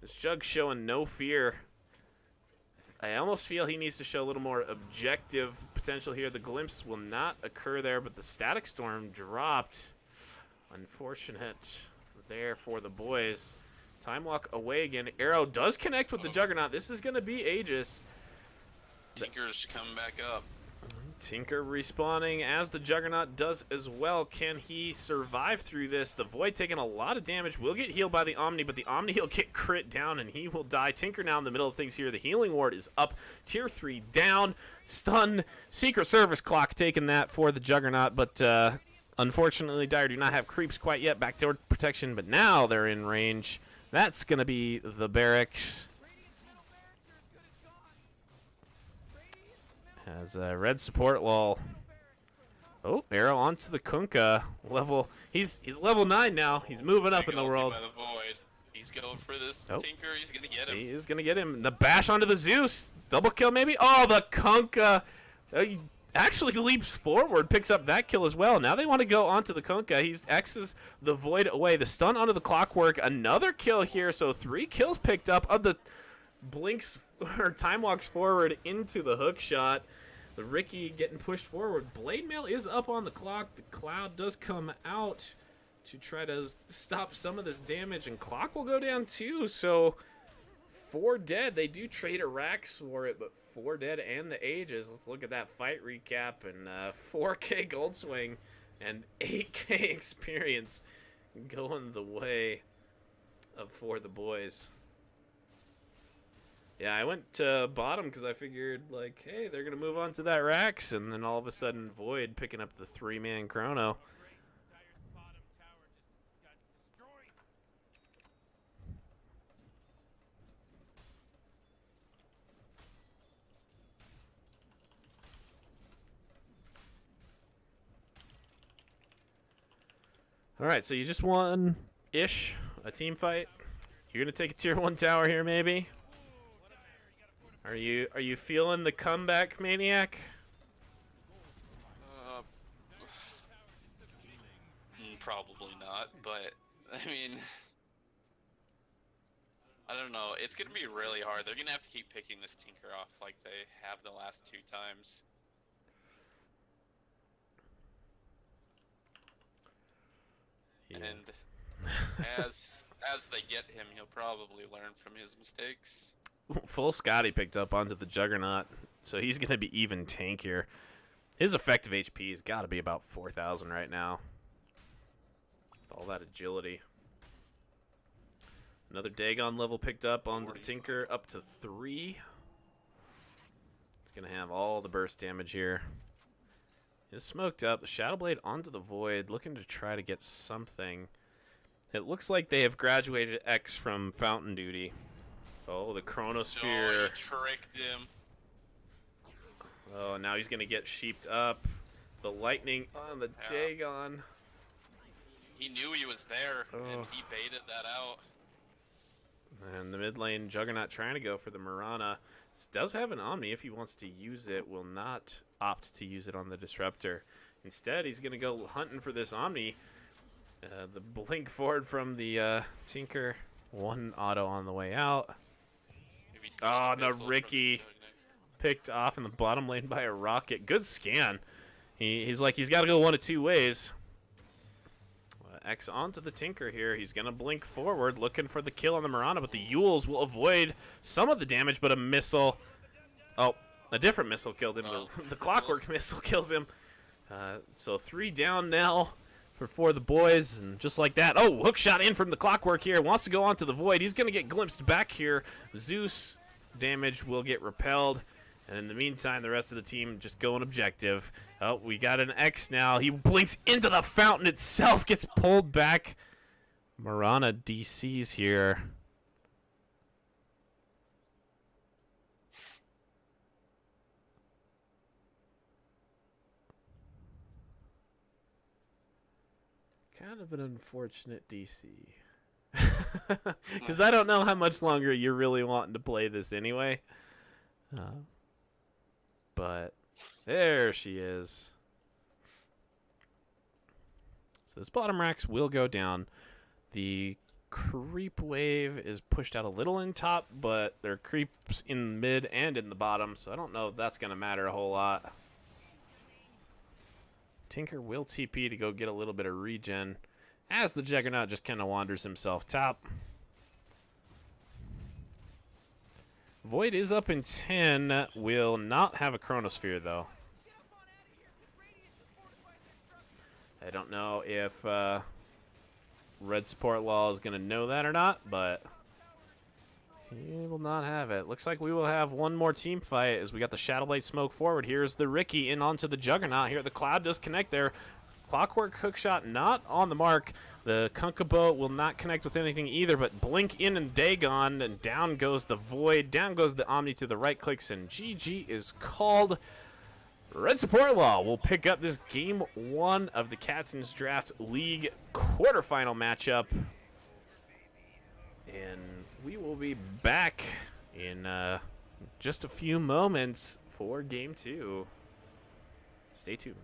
This Jug showing no fear. I almost feel he needs to show a little more objective potential here. The glimpse will not occur there, but the Static Storm dropped. Unfortunate there for the boys. Time walk away again. Arrow does connect with the Juggernaut. This is going to be Aegis. Tinker's coming back up. Tinker respawning as the Juggernaut does as well. Can he survive through this? The Void taking a lot of damage. Will get healed by the Omni, but the Omni will get crit down and he will die. Tinker now in the middle of things here. The Healing Ward is up. Tier 3 down. Stun. Secret Service Clock taking that for the Juggernaut, but unfortunately Dire do not have creeps quite yet. Backdoor protection, but now they're in range. That's going to be the Barracks. Has a red support wall. Oh, arrow onto the Kunkka. He's level 9 now. He's moving up in the world. By the Void. He's going for this Oh. Tinker. He's gonna get him. He is gonna get him. The bash onto the Zeus. Double kill maybe. Oh, the Kunkka. He actually leaps forward, picks up that kill as well. Now they want to go onto the Kunkka. He's X's the Void away. The stun onto the Clockwork. Another kill here. So 3 kills picked up of the blinks or time walks forward into the hook shot. The Riki getting pushed forward. Blade Mail is up on the clock. The Cloud does come out to try to stop some of this damage, and clock will go down too. So 4 dead. They do trade a Rax for it, but 4 dead and the Aegis. Let's look at that fight recap, and 4k gold swing and 8k experience going the way of for the boys. Yeah, I went to bottom because I figured, like, hey, they're going to move on to that Rax, and then all of a sudden Void picking up the 3-man chrono. All right, so you just won-ish a team fight. You're going to take a tier 1 tower here, maybe? Are you feeling the comeback, Maniac? Probably not, but I mean, I don't know. It's gonna be really hard. They're gonna have to keep picking this Tinker off like they have the last 2 times. Yeah. And as they get him, he'll probably learn from his mistakes. Full Scotty picked up onto the Juggernaut, so he's going to be even tankier. His effective HP has got to be about 4,000 right now. With all that agility. Another Dagon level picked up onto the Tinker, up to 3. It's going to have all the burst damage here. It's smoked up. The Shadow Blade onto the Void, looking to try to get something. It looks like they have graduated X from Fountain Duty. Oh, the Chronosphere. Oh, he tricked him. Oh, now he's going to get sheeped up. The lightning on the Dagon. He knew he was there, and he baited that out. And the mid lane Juggernaut trying to go for the Mirana. This does have an Omni if he wants to use it. Will not opt to use it on the Disruptor. Instead, he's going to go hunting for this Omni. The blink forward from the Tinker. One auto on the way out. Maybe Oh, sneak no, missile from the Ricky. Juggernaut. Picked off in the bottom lane by a rocket. Good scan. He's like, he's got to go one of two ways. X onto the Tinker here. He's going to blink forward, looking for the kill on the Mirana, but the Yules will avoid some of the damage, but a missile. Oh, a different missile killed him. Oh. The Clockwork missile kills him. So 3 down now for the boys, and just like that. Oh, hook shot in from the Clockwork here. Wants to go onto the Void. He's going to get glimpsed back here. Zeus damage will get repelled. And in the meantime, the rest of the team just going objective. Oh, we got an X now. He blinks into the fountain itself, gets pulled back. Mirana DCs here. Kind of an unfortunate DC. Because I don't know how much longer you're really wanting to play this anyway. But there she is. So this bottom racks will go down. The creep wave is pushed out a little in top, but there are creeps in mid and in the bottom, so I don't know if that's going to matter a whole lot. Tinker will TP to go get a little bit of regen as the Juggernaut just kind of wanders himself top. Void is up in 10. Will not have a Chronosphere, though. I don't know if Red Support Law is going to know that or not, but he will not have it. Looks like we will have one more team fight as we got the Shadowblade smoke forward. Here's the Ricky in onto the Juggernaut. Here the Cloud does connect there. Clockwork hookshot not on the mark. The Kunkabo will not connect with anything either, but blink in and Dagon, and down goes the Void. Down goes the Omni to the right clicks, and GG is called. Red Support Law will pick up this game 1 of the Captain's Draft League quarterfinal matchup. And we will be back in just a few moments for game 2. Stay tuned.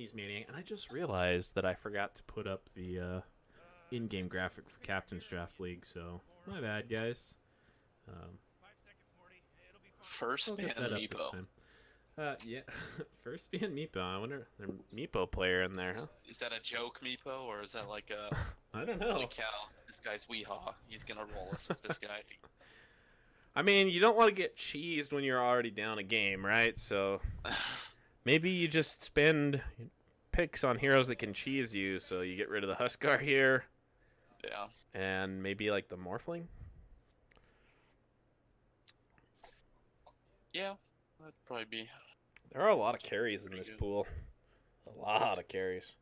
Japanese Maniac, and I just realized that I forgot to put up the in-game graphic for Captain's Draft League, so my bad, guys. First I'll ban get that up this Meepo. time. Yeah, first being Meepo. I wonder if there's a Meepo player in there, huh? Is that a joke, Meepo, or is that like a I don't know. holy cow, this guy's weehaw. He's gonna roll us with this guy. I mean, you don't want to get cheesed when you're already down a game, right? So maybe you just spend picks on heroes that can cheese you, so you get rid of the Huskar here, Yeah. and maybe like the Morphling. Yeah, that'd probably be. There are a lot of carries in this pool. A lot of carries.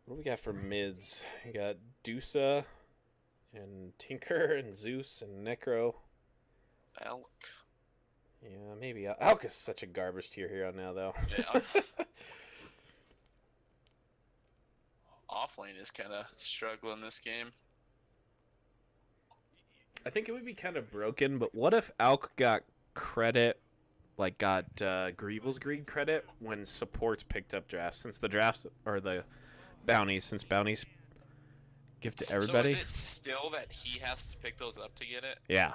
What do we got for mids? You got Dusa and Tinker and Zeus and Necro. Elk. Yeah, maybe. Alk is such a garbage tier hero now, though. Yeah. Offlane is kind of struggling this game. I think it would be kind of broken, but what if Alk got credit, like got Grievel's Greed credit when supports picked up drafts, since the drafts or the bounties, since bounties give to everybody? So is it still that he has to pick those up to get it? Yeah.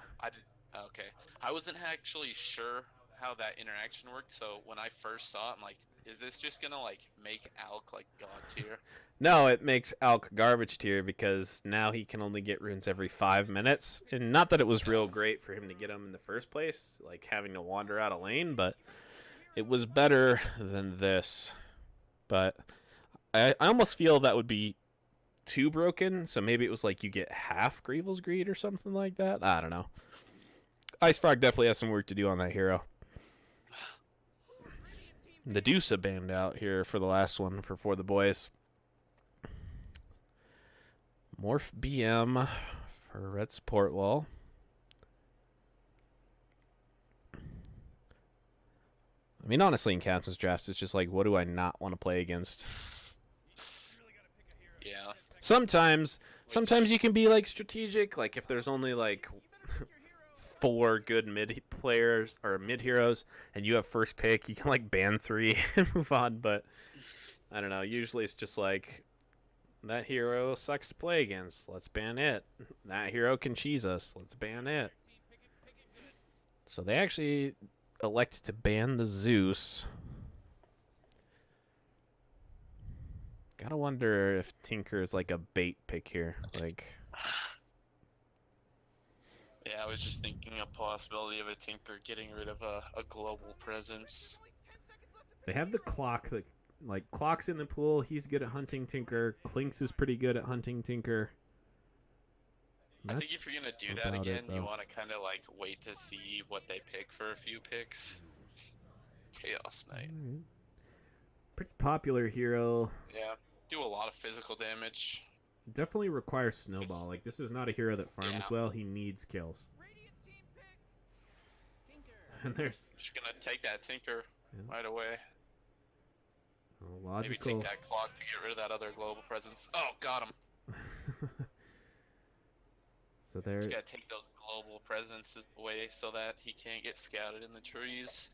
Okay. I wasn't actually sure how that interaction worked, so when I first saw it, I'm like, is this just gonna like make Alk like god tier? No, it makes Alk garbage tier because now he can only get runes every 5 minutes. And not that it was real great for him to get them in the first place, like having to wander out of lane, but it was better than this. But I almost feel that would be too broken, so maybe it was like you get half Grievel's Greed or something like that. I don't know. Ice Frog definitely has some work to do on that hero. The Dusa banned out here for the last one for the boys. Morph BM for red support wall. I mean, honestly, in Captain's Draft, it's just like, what do I not want to play against? Yeah. Sometimes you can be like strategic. Like if there's only like 4 good mid players or mid heroes, and you have first pick, you can like ban 3 and move on. But I don't know. Usually it's just like, that hero sucks to play against. Let's ban it. That hero can cheese us. Let's ban it. So they actually elected to ban the Zeus. Gotta wonder if Tinker is like a bait pick here. Like, Yeah, I was just thinking a possibility of a Tinker getting rid of a global presence. they have the Clock that, like, Clock's in the pool. He's good at hunting Tinker. Clinks is pretty good at hunting Tinker. I think if you're gonna do that about it, again, you though. want to kind of like wait to see what they pick for a few picks. Chaos Knight. Alright. Pretty popular hero. Yeah, do a lot of physical damage. Definitely requires Snowball. Like, this is not a hero that farms Yeah. well. He needs kills. And there's Just gonna take that Tinker Yeah. right away. a Maybe logical. take that Clock to get rid of that other global presence. Oh, got him. So there. Just gotta take those global presences away so that he can't get scouted in the trees.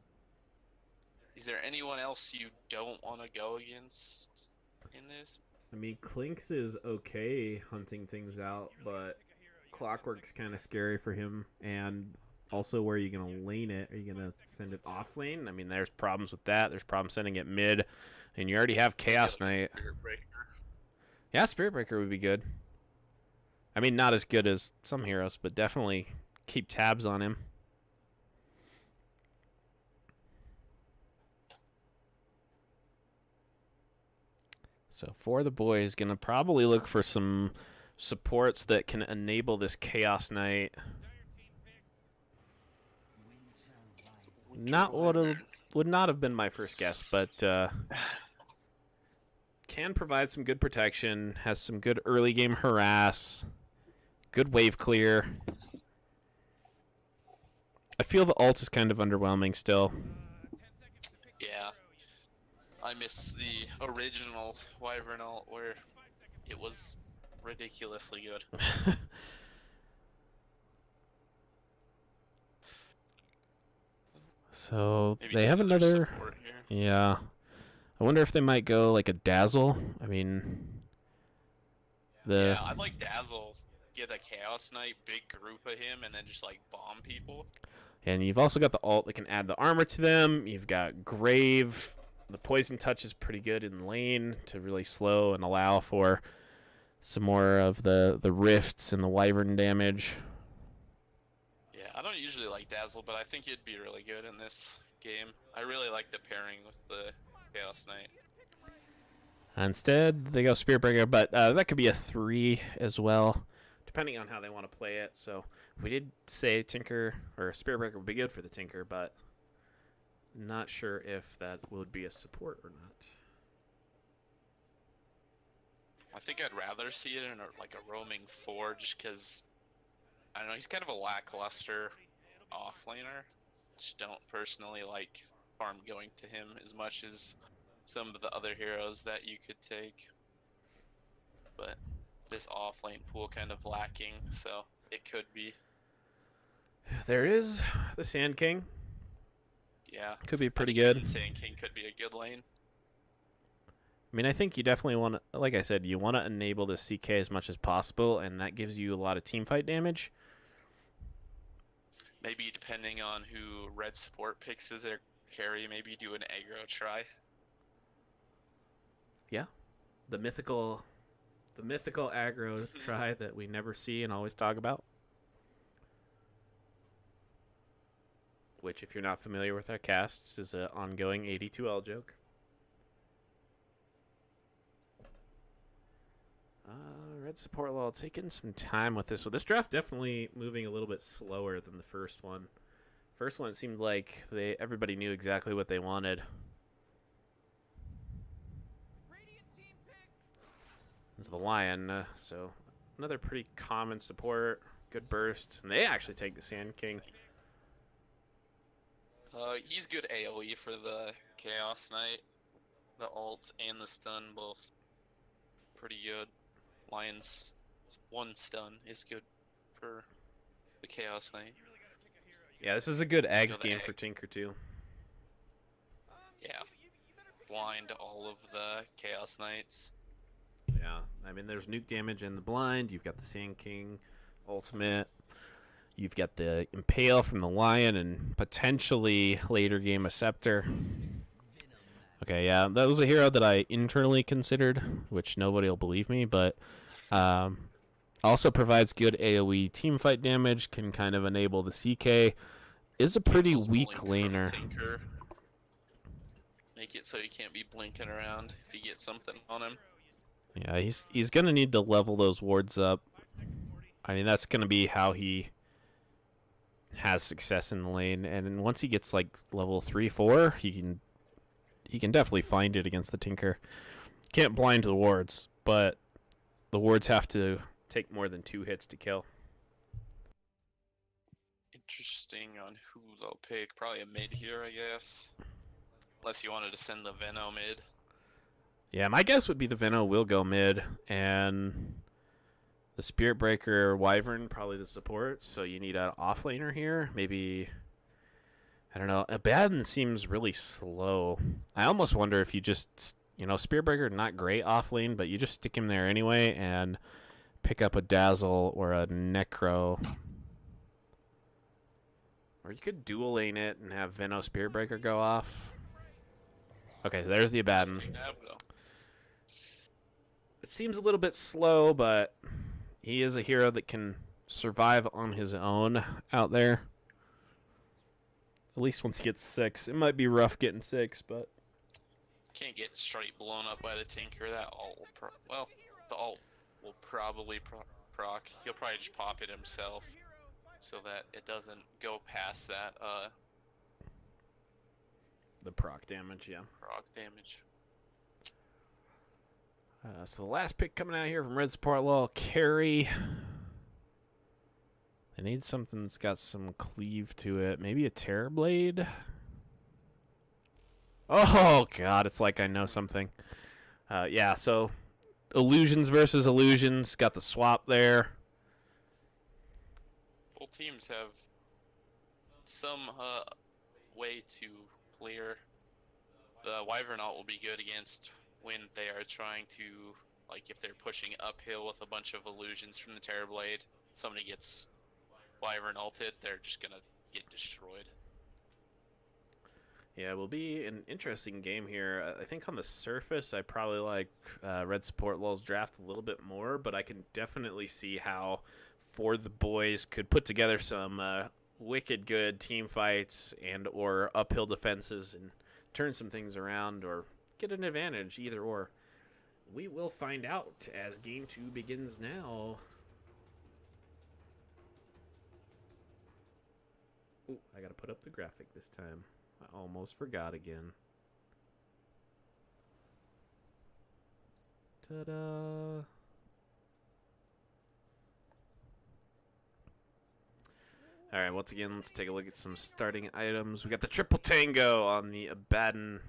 Is there anyone else you don't want to go against in this? I mean, Clinks is okay hunting things out, but Clockwork's kind of scary for him. And also, where are you going to lane it? Are you going to send it off lane? I mean, there's problems with that. There's problems sending it mid. And you already have Chaos Knight. Spirit Breaker. Yeah, Spirit Breaker would be good. I mean, not as good as some heroes, but definitely keep tabs on him. So for the boys, going to probably look for some supports that can enable this Chaos Knight. Not what would not have been my first guess, but can provide some good protection, has some good early game harass, good wave clear. I feel the ult is kind of underwhelming still. Yeah. I miss the original Wyvern ult where it was ridiculously good. So Maybe they have another another. support here. Yeah. I wonder if they might go like a Dazzle. I mean, Yeah, I'd like Dazzle. Get a Chaos Knight, big group of him, and then just like bomb people. and you've also got the alt that can add the armor to them. You've got Grave. The poison touch is pretty good in lane to really slow and allow for some more of the rifts and the wyvern damage. Yeah, I don't usually like Dazzle, but I think it'd be really good in this game. I really like the pairing with the Chaos Knight. Instead, they go Spiritbreaker, but that could be a 3 as well, depending on how they want to play it. So we did say Tinker or Spiritbreaker would be good for the Tinker, but not sure if that would be a support or not. I think I'd rather see it in like a roaming 4, just because I don't know, he's kind of a lackluster offlaner. Just don't personally like farm going to him as much as some of the other heroes that you could take. But this offlane pool kind of lacking, so it could be. There is the Sand King. Yeah. Could be pretty I good. think Sand King could be a good lane. I mean, I think you definitely want to, like I said, you want to enable the CK as much as possible, and that gives you a lot of team fight damage. Maybe depending on who red support picks as their carry, maybe do an aggro try. Yeah, the mythical aggro try that we never see and always talk about. Which, if you're not familiar with our casts, is an ongoing 82L joke. Red support law taking some time with this one. This draft definitely moving a little bit slower than the first one. First one, it seemed like everybody knew exactly what they wanted. It's the Lion, so another pretty common support. Good burst, and they actually take the Sand King. He's good AoE for the Chaos Knight. The ult and the stun both pretty good. Lion's one stun is good for the Chaos Knight. Yeah, this is a good Ags game for Tinker too. Yeah. Blind all of the Chaos Knights. Yeah, I mean, there's nuke damage in the blind. You've got the Sand King ultimate. You've got the Impale from the Lion and potentially later game a Scepter. Okay, yeah, that was a hero that I internally considered, which nobody will believe me, but also provides good AoE teamfight damage, can kind of enable the CK, is a pretty weak laner. Make it so he can't be blinking around if you get something on him. Yeah, he's going to need to level those wards up. I mean, that's going to be how he has success in the lane, and once he gets like level 3-4, he can definitely find it against the Tinker. Can't blind the wards, but the wards have to take more than 2 hits to kill. Interesting on who they'll pick. Probably a mid here, I guess. Unless you wanted to send the Veno mid. Yeah, my guess would be the Veno will go mid, and the Spiritbreaker Wyvern probably the support, so you need an offlaner here. Maybe, I don't know. Abaddon seems really slow. I almost wonder if you just, Spiritbreaker not great offlane, but you just stick him there anyway and pick up a Dazzle or a Necro. Or you could dual lane it and have Veno Spiritbreaker go off. Okay, there's the Abaddon. It seems a little bit slow, but he is a hero that can survive on his own out there. At least once he gets 6. It might be rough getting 6, but... Can't get straight blown up by the Tinker. That ult will the ult will probably proc. He'll probably just pop it himself so that it doesn't go past that the proc damage, yeah. proc damage. So the last pick coming out here from Red Support Law, Carry. I need something that's got some cleave to it. Maybe a Terrorblade? Oh, God, it's like I know something. Yeah, so Illusions versus Illusions. Got the swap there. Both teams have some way to clear The Wyvern ult will be good against when they are trying to, like, if they're pushing uphill with a bunch of illusions from the Terrorblade, somebody gets Wyvern ulted, they're just gonna get destroyed. Yeah, it will be an interesting game here. I think on the surface, I probably like Red Support Lul's draft a little bit more, but I can definitely see how For the Boys could put together some wicked good team fights and or uphill defenses and turn some things around or get an advantage, either or. We will find out as Game 2 begins now. Ooh, I gotta put up the graphic this time. I almost forgot again. Ta-da! Alright, once again, let's take a look at some starting items. We got the Triple Tango on the Abaddon.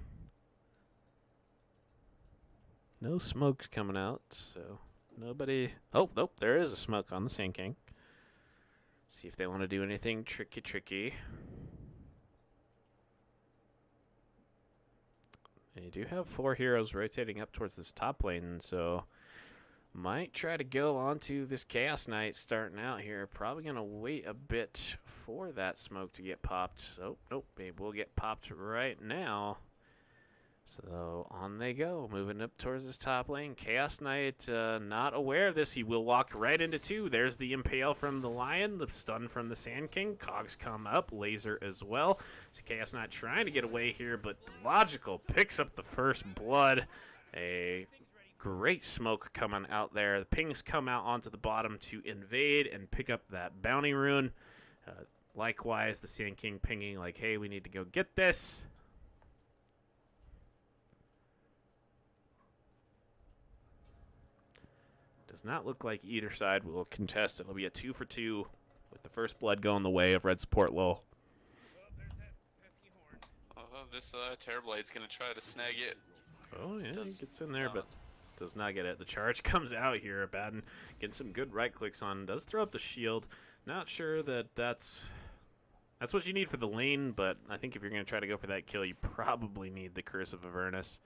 No smokes coming out, so nobody... Oh, nope, there is a smoke on the Sand King. See if they want to do anything tricky. They do have 4 heroes rotating up towards this top lane, so might try to go onto this Chaos Knight starting out here. Probably going to wait a bit for that smoke to get popped. Oh, nope, it will get popped right now. So on they go, moving up towards this top lane. Chaos Knight not aware of this. He will walk right into 2. There's the Impale from the Lion, the stun from the Sand King. Cogs come up, laser as well. So Chaos Knight trying to get away here, but Logical picks up the first blood. A great smoke coming out there. The pings come out onto the bottom to invade and pick up that bounty rune. Likewise, the Sand King pinging like, hey, we need to go get this. Does not look like either side will contest. It'll be a 2 for 2 with the first blood going the way of Red Support Lul. This Terrorblade's gonna try to snag it. Oh yeah, he gets in there, but does not get it. The charge comes out here. Abaddon getting some good right clicks on. Does throw up the shield. Not sure that that's what you need for the lane, but I think if you're gonna try to go for that kill, you probably need the Curse of Avernus.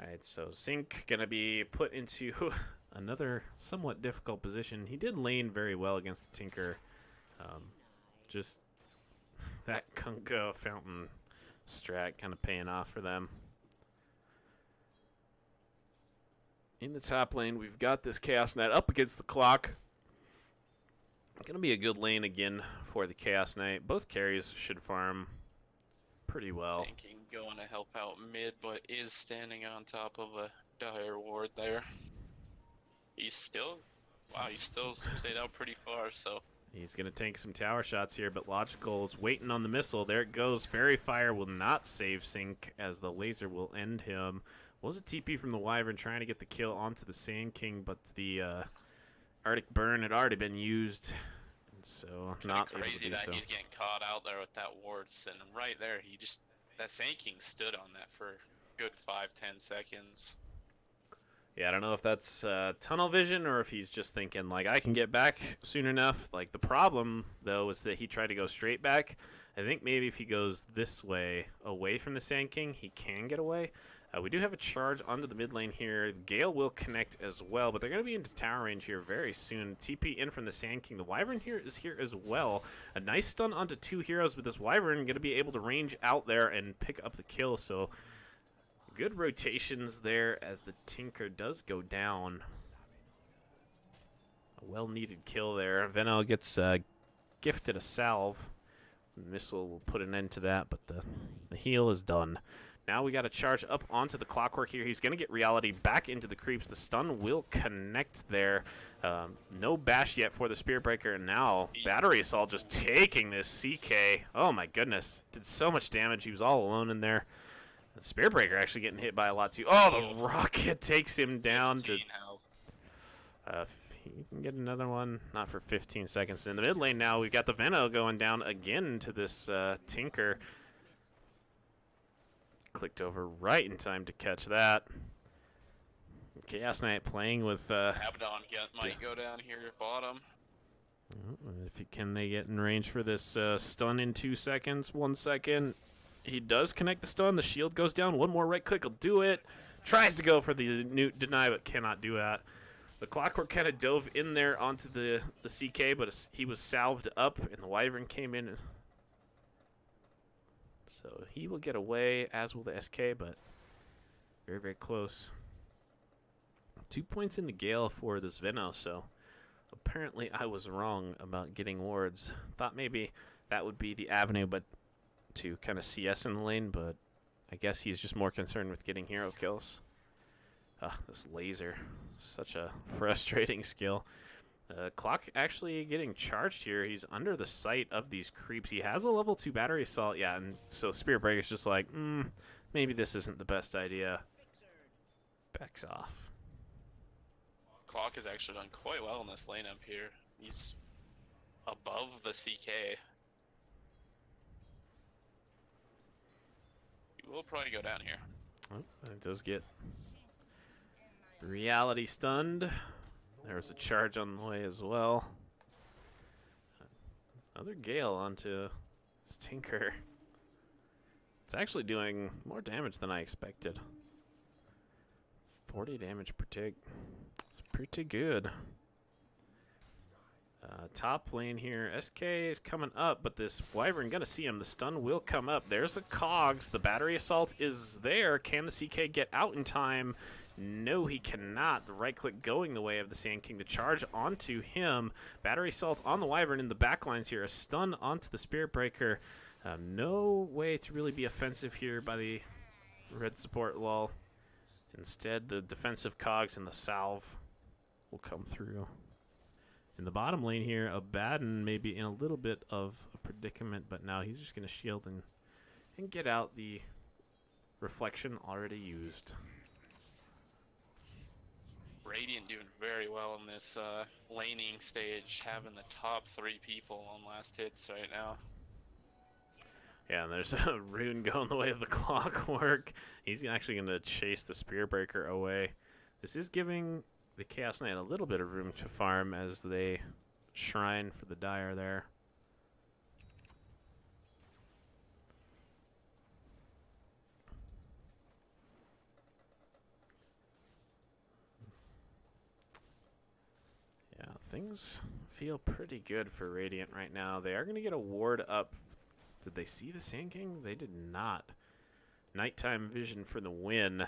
Alright, so Sync going to be put into another somewhat difficult position. He did lane very well against the Tinker. Just that Kunkka Fountain strat kind of paying off for them. In the top lane, we've got this Chaos Knight up against the clock. Going to be a good lane again for the Chaos Knight. Both carries should farm pretty well. Sand King going to help out mid, but is standing on top of a dire ward there. He's still stayed out pretty far, so. He's going to tank some tower shots here, but Logical is waiting on the missile. There it goes. Fairy Fire will not save Sync as the laser will end him. Was a TP from the Wyvern trying to get the kill onto the Sand King, but the Arctic Burn had already been used. So not able to do that so. He's getting caught out there with that ward, and right there, that Sand King stood on that for a good 5-10 seconds. Yeah, I don't know if that's tunnel vision or if he's just thinking, like, I can get back soon enough. Like, the problem, though, is that he tried to go straight back. I think maybe if he goes this way, away from the Sand King, he can get away. We do have a charge onto the mid lane here. Gale will connect as well, but they're going to be into tower range here very soon. TP in from the Sand King. The Wyvern here is here as well. A nice stun onto 2 heroes, but this Wyvern going to be able to range out there and pick up the kill, so good rotations there as the Tinker does go down. A well-needed kill there. Veno gets gifted a salve. The missile will put an end to that, but the heal is done. Now we got to charge up onto the Clockwork here. He's going to get Reality back into the creeps. The stun will connect there. No bash yet for the Spirit Breaker, and now Battery Assault just taking this CK. Oh my goodness. Did so much damage. He was all alone in there. The Spirit Breaker actually getting hit by a lot too. Oh, the rocket takes him down to... he can get another one. Not for 15 seconds. In the mid lane now, we've got the Veno going down again to this Tinker. Clicked over right in time to catch that. Chaos Knight playing with... Abaddon might go down here at bottom. Can they get in range for this stun in 2 seconds? 1 second. He does connect the stun. The shield goes down. One more right click will do it. Tries to go for the Newt deny, but cannot do that. The Clockwork kind of dove in there onto the CK, but he was salved up, and the Wyvern came in. So he will get away, as will the SK, but very, very close. 2 points in the Gale for this Venom, so apparently I was wrong about getting wards. Thought maybe that would be the avenue, but to kind of CS in the lane, but I guess he's just more concerned with getting hero kills. This laser, such a frustrating skill. Clock actually getting charged here. He's under the sight of these creeps. He has a level 2 battery assault, yeah, and so Spirit Breaker's just like, maybe this isn't the best idea. Backs off. Clock has actually done quite well in this lane up here. He's above the CK. He will probably go down here. Oh, it does get Reality stunned. There's a charge on the way as well. Another Gale onto this Tinker. It's actually doing more damage than I expected. 40 damage per tick. It's pretty good. Top lane here. SK is coming up, but this Wyvern gonna see him. The stun will come up. There's a Cogs. The battery assault is there. Can the CK get out in time? No, he cannot. The right click going the way of the Sand King to charge onto him. Battery assault on the Wyvern in the backlines here. A stun onto the Spirit Breaker. No way to really be offensive here by the red support lull. Instead, the defensive Cogs and the salve will come through. In the bottom lane here, Abaddon may be in a little bit of a predicament, but now he's just going to shield and get out the reflection already used. Radiant doing very well in this laning stage, having the top 3 people on last hits right now. Yeah, and there's a Rune going the way of the Clockwork. He's actually going to chase the Spear Breaker away. This is giving the Chaos Knight a little bit of room to farm as they shrine for the Dire there. Yeah, things feel pretty good for Radiant right now. They are going to get a ward up. Did they see the Sand King? They did not. Nighttime vision for the win.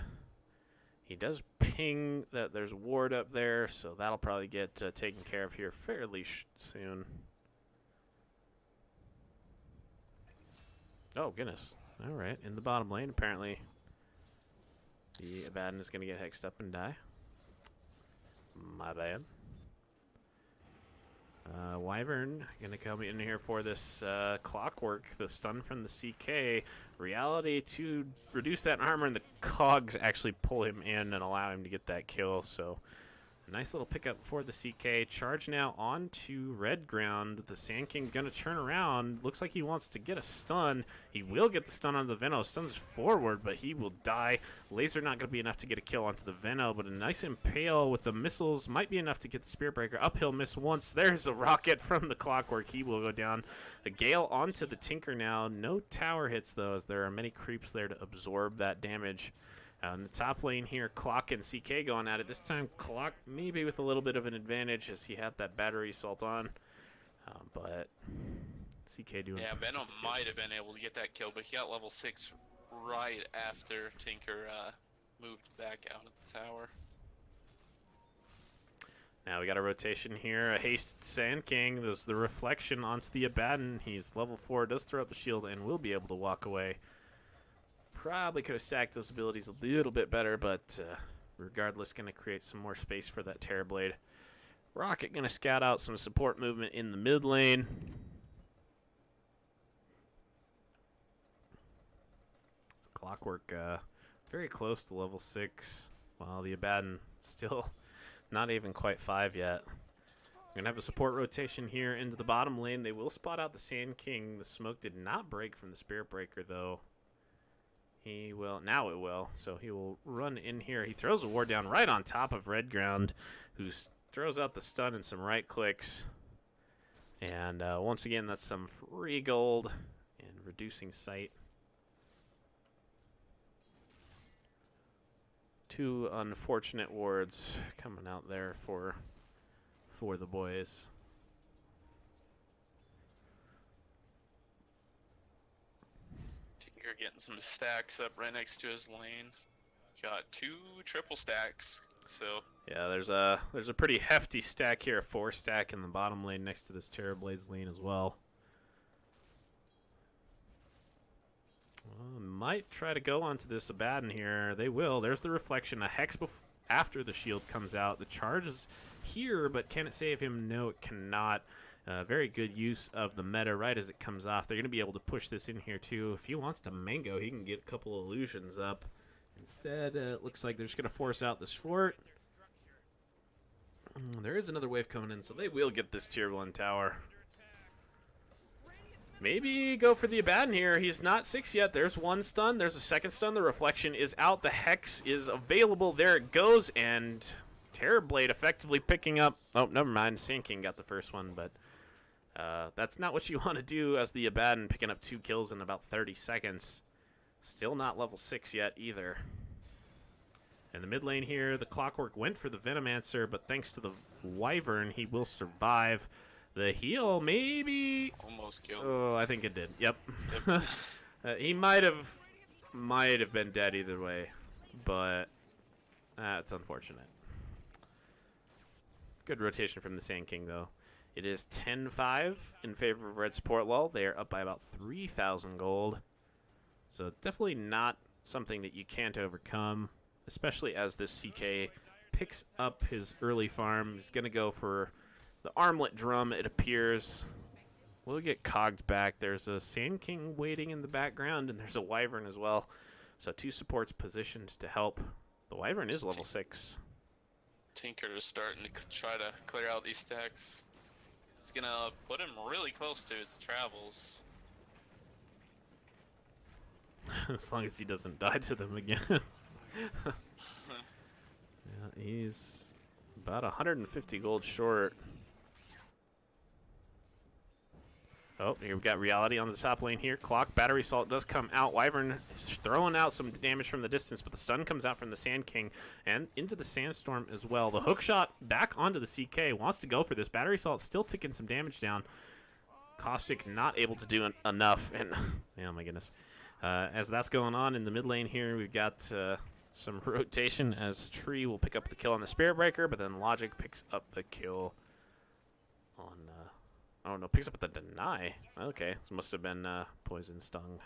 He does ping that there's a ward up there, so that'll probably get taken care of here fairly soon. Oh, goodness. All right, in the bottom lane, apparently the Abaddon is going to get hexed up and die. My bad. Wyvern going to come in here for this Clockwork, the stun from the CK. Reality to reduce that armor, and the Cogs actually pull him in and allow him to get that kill. So, nice little pickup for the CK. Charge now onto red ground. The Sand King going to turn around. Looks like he wants to get a stun. He will get the stun on the Veno. Stuns forward, but he will die. Laser not going to be enough to get a kill onto the Veno, but a nice impale with the missiles might be enough to get the Spirit Breaker. Uphill miss once. There's a rocket from the Clockwork. He will go down. A Gale onto the Tinker now. No tower hits, though, as there are many creeps there to absorb that damage. In the top lane here, Clock and CK going at it. This time, Clock maybe with a little bit of an advantage as he had that battery assault on. But CK doing... Yeah, Venom might have been able to get that kill, but he got level 6 right after Tinker moved back out of the tower. Now we got a rotation here. A hasted Sand King. There's the reflection onto the Abaddon. He's level 4, does throw up the shield, and will be able to walk away. Probably could have stacked those abilities a little bit better, but regardless, going to create some more space for that Terrorblade. Rocket going to scout out some support movement in the mid lane. Clockwork very close to level 6, while the Abaddon still not even quite 5 yet. We're going to have a support rotation here into the bottom lane. They will spot out the Sand King. The smoke did not break from the Spirit Breaker, though. He will, now it will, so he will run in here. He throws a ward down right on top of red ground, who throws out the stun and some right clicks. And once again, that's some free gold and reducing sight. 2 unfortunate wards coming out there for the boys. Tinker getting some stacks up right next to his lane. Got 2 triple stacks, so Yeah, there's a pretty hefty stack here, a 4 stack in the bottom lane next to this Terrorblades lane as well. Might try to go onto this Abaddon here. They will. There's the reflection. A Hex after the shield comes out. The charge is here, but can it save him? No, it cannot. Very good use of the meta right as it comes off. They're going to be able to push this in here too. If he wants to mango, he can get a couple illusions up. Instead, it looks like they're just going to force out this fort. There is another wave coming in, so they will get this tier 1 tower. Maybe go for the Abaddon here. He's not 6 yet. There's 1 stun. There's a 2nd stun. The reflection is out. The Hex is available. There it goes. And Terrorblade effectively picking up... Oh, never mind. Sand King got the first one, but that's not what you want to do as the Abaddon, picking up 2 kills in about 30 seconds. Still not level 6 yet either. In the mid lane here, the Clockwork went for the Venomancer, but thanks to the Wyvern, he will survive. The heal, maybe... almost killed. Oh, I think it did. Yep. He might have been dead either way, but it's unfortunate. Good rotation from the Sand King, though. It is 10-5 in favor of Red Support Lull. They are up by about 3,000 gold. So definitely not something that you can't overcome, especially as this CK picks up his early farm. He's going to go for the Armlet Drum, it appears. We'll get cogged back. There's a Sand King waiting in the background, and there's a Wyvern as well. So 2 supports positioned to help. The Wyvern is level 6. Tinker is starting to try to clear out these stacks. It's gonna put him really close to his travels. As long as he doesn't die to them again. Yeah, he's about 150 gold short. Oh, here we've got Reality on the top lane here. Clock, Battery Salt does come out. Wyvern is throwing out some damage from the distance, but the stun comes out from the Sand King and into the Sandstorm as well. The hook shot back onto the CK. Wants to go for this. Battery Salt still ticking some damage down. Caustic not able to do enough. And oh my goodness. As that's going on in the mid lane here, we've got some rotation as Tree will pick up the kill on the Spirit Breaker, but then Logic picks up the kill on... oh no, picks up the Deny. Okay, this must have been Poison Stung.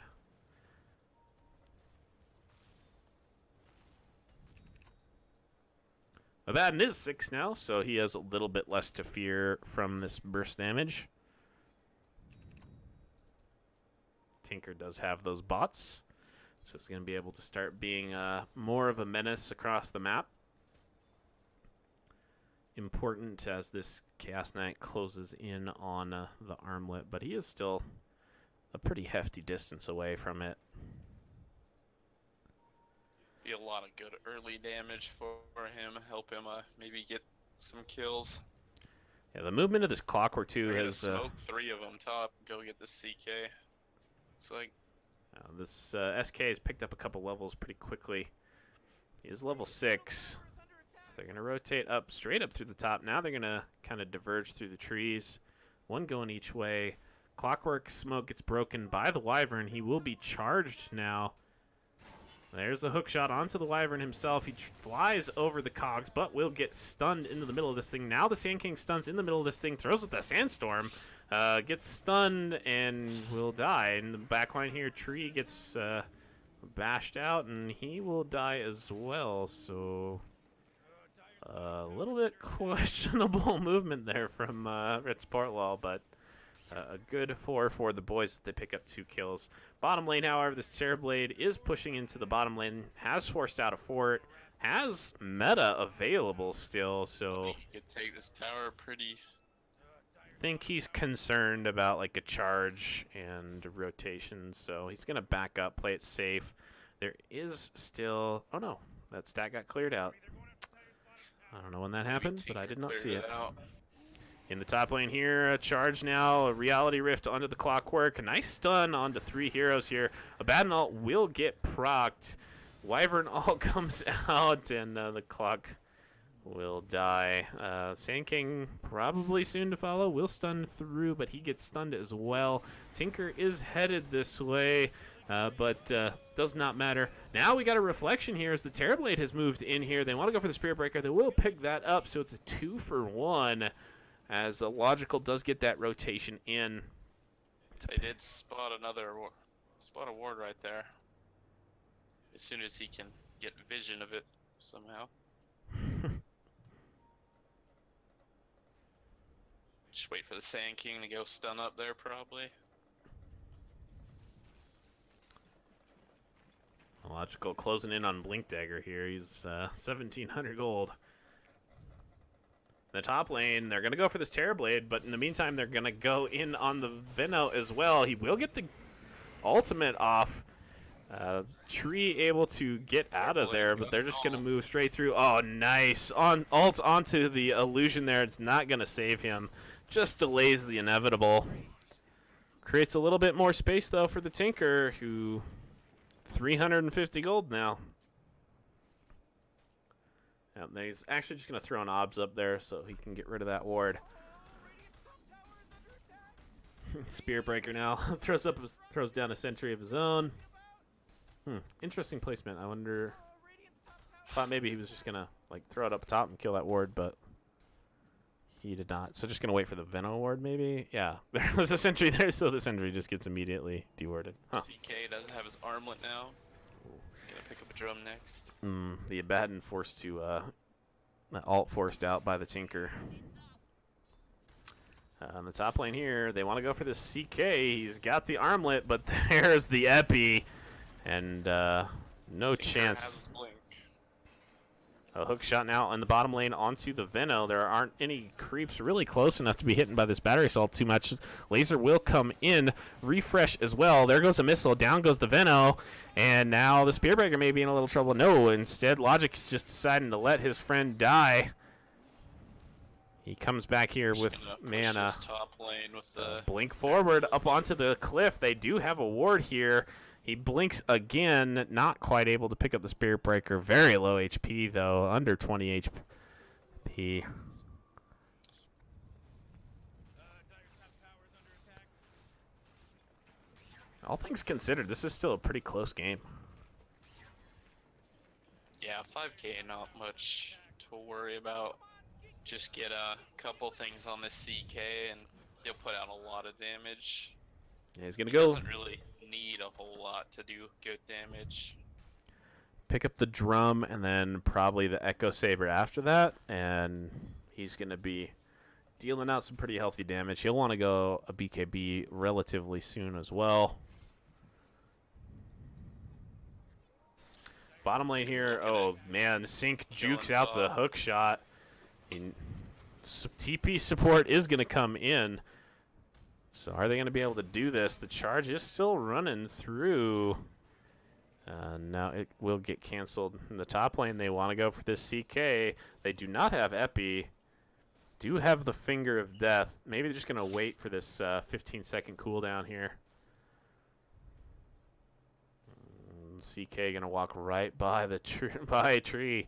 Abaddon is 6 now, so he has a little bit less to fear from this burst damage. Tinker does have those bots, so it's going to be able to start being more of a menace across the map. Important as this Chaos Knight closes in on the Armlet, but he is still a pretty hefty distance away from it. Be a lot of good early damage for him. Help him maybe get some kills. Yeah, the movement of this Clockwork too has smoke 3 of them top. Go get the CK. It's like this SK has picked up a couple levels pretty quickly. He is level 6. So they're going to rotate up, straight up through the top. Now they're going to kind of diverge through the trees. One going each way. Clockwork smoke gets broken by the Wyvern. He will be charged now. There's a hook shot onto the Wyvern himself. He flies over the cogs, but will get stunned into the middle of this thing. Now the Sand King stuns in the middle of this thing, throws at the Sandstorm, gets stunned, and will die. In the backline here, Tree gets bashed out, and he will die as well. So a little bit questionable movement there from Red Support Lull, but a good 4 for the boys. They pick up 2 kills. Bottom lane, however, this Terrorblade is pushing into the bottom lane, has forced out a fort, has meta available still, so he could take this tower pretty. I think he's concerned about like a charge and rotation, so he's gonna back up, play it safe. There is still, oh no, that stat got cleared out. I don't know when that happened, but I did not see it. In the top lane here, a charge now, a Reality Rift onto the Clockwork. A nice stun onto 3 heroes here. Abaddon ult will get procced. Wyvern ult comes out, and the clock will die. Sand King probably soon to follow. Will stun through, but he gets stunned as well. Tinker is headed this way, but does not matter. Now we got a reflection here as the Terrorblade has moved in here. They want to go for the Spirit Breaker. They will pick that up, so it's a 2-for-1 as Logical does get that rotation in. They did spot a ward right there. As soon as he can get vision of it somehow. Just wait for the Sand King to go stun up there, probably. Logical closing in on Blink Dagger here. He's 1,700 gold. In the top lane, they're going to go for this Terrorblade, but in the meantime, they're going to go in on the Veno as well. He will get the ultimate off. Tree able to get out of there, but they're just going to move straight through. Oh, nice. Ult onto the illusion there. It's not going to save him. Just delays the inevitable. Creates a little bit more space, though, for the Tinker, who 350 gold now. Yep, he's actually just going to throw an obs up there so he can get rid of that ward. Spear Breaker now throws down a sentry of his own. Interesting placement. I wonder. Thought maybe he was just gonna like throw it up top and kill that ward, but he did not. So just gonna wait for the Veno ward, maybe. Yeah, there was a sentry there, so the sentry just gets immediately dewarded. Huh. CK doesn't have his armlet now. Gonna pick up a drum next. The Abaddon forced to alt forced out by the Tinker. On the top lane here, they want to go for this CK. He's got the armlet, but there's the Epi. And no chance. A hook shot now in the bottom lane onto the Veno. There aren't any creeps really close enough to be hit by this battery assault too much. Laser will come in. Refresh as well. There goes a missile. Down goes the Veno. And now the Spearbreaker may be in a little trouble. No, instead Logic's just deciding to let his friend die. He comes back here with mana. Top lane with the blink forward up onto the cliff. They do have a ward here. He blinks again, not quite able to pick up the Spirit Breaker. Very low HP, though, under 20 HP. All things considered, this is still a pretty close game. Yeah, 5k, not much to worry about. Just get a couple things on the CK, and he'll put out a lot of damage. Yeah, he's gonna go. Doesn't really need a whole lot to do good damage. Pick up the drum and then probably the Echo Saber after that, and he's gonna be dealing out some pretty healthy damage. He'll want to go a BKB relatively soon as well. Bottom lane here. Oh man, Sync jukes out the hook shot. TP support is gonna come in. So are they going to be able to do this? The charge is still running through. Now it will get canceled. In the top lane, they want to go for this CK. They do not have Epi. Do have the Finger of Death. Maybe they're just going to wait for this 15-second cooldown here. CK going to walk right by the tree.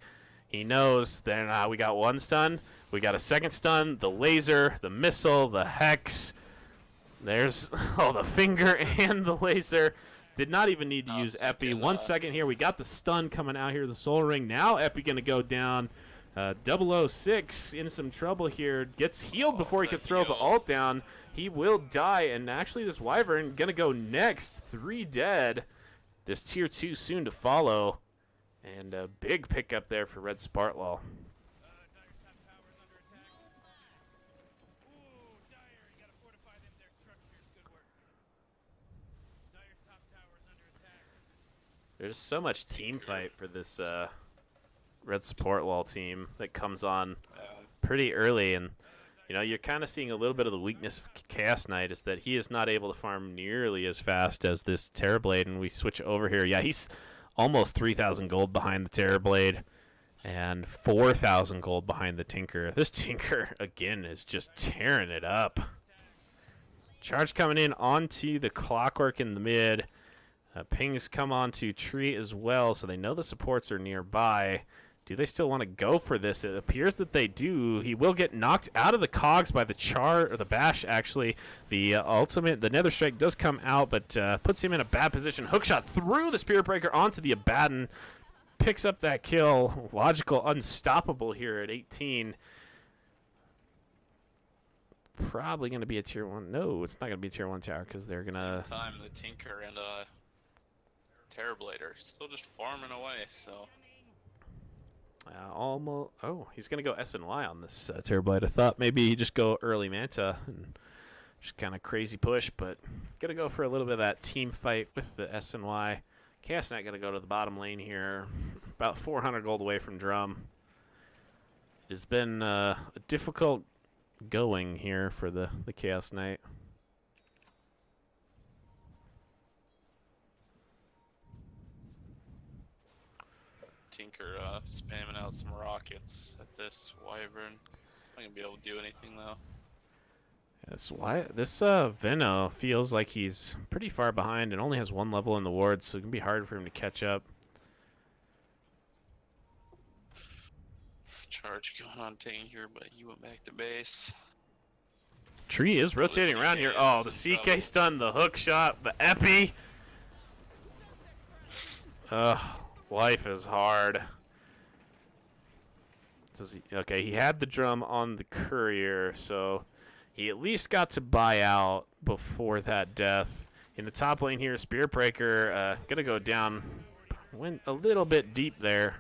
He knows. Then we got one stun. We got a second stun. The laser, the missile, the hex. There's the finger and the laser. Did not even need to use Epi. 1 second here. We got the stun coming out here. The Soul Ring. Now Epi going to go down. 006 in some trouble here. Gets healed before he could throw the ult down. He will die. And actually this Wyvern going to go next. 3 dead. This tier 2 soon to follow. And a big pickup there for Red Spartlaw. There's so much team fight for this Red Support Wall team that comes on pretty early, and you know you're kind of seeing a little bit of the weakness of Chaos Knight is that he is not able to farm nearly as fast as this Terrorblade. And we switch over here. Yeah, he's almost 3,000 gold behind the Terrorblade. And 4,000 gold behind the Tinker. This Tinker, again, is just tearing it up. Charge coming in onto the Clockwork in the mid. Pings come onto Tree as well, so they know the supports are nearby. Do they still want to go for this? It appears that they do. He will get knocked out of the cogs by the or the bash, actually. The ultimate, the Nether Strike does come out, but puts him in a bad position. Hookshot through the Spirit Breaker onto the Abaddon. Picks up that kill. Logical unstoppable here at 18. Probably going to be a tier 1. No, it's not going to be a tier 1 tower because they're going to... Time the Tinker and Terrorblader still just farming away, so... almost. Oh, he's going to go S&Y on this Terrorblade. I thought maybe he'd just go early Manta and just kind of crazy push, but going to go for a little bit of that team fight with the S&Y. Chaos Knight going to go to the bottom lane here, about 400 gold away from Drum. It has been a difficult going here for the Chaos Knight. Tinker spamming out some rockets at this Wyvern. Not gonna be able to do anything though. That's why this Veno feels like he's pretty far behind and only has 1 level in the ward, so it can be hard for him to catch up. Charge going on Tinker, but he went back to base. Tree is rotating around here. Oh, the CK stun, the hook shot, the epi. Life is hard. Does he? Okay, he had the drum on the courier, so he at least got to buy out before that death. In the top lane here, Spirit Breaker gonna go down. Went a little bit deep there.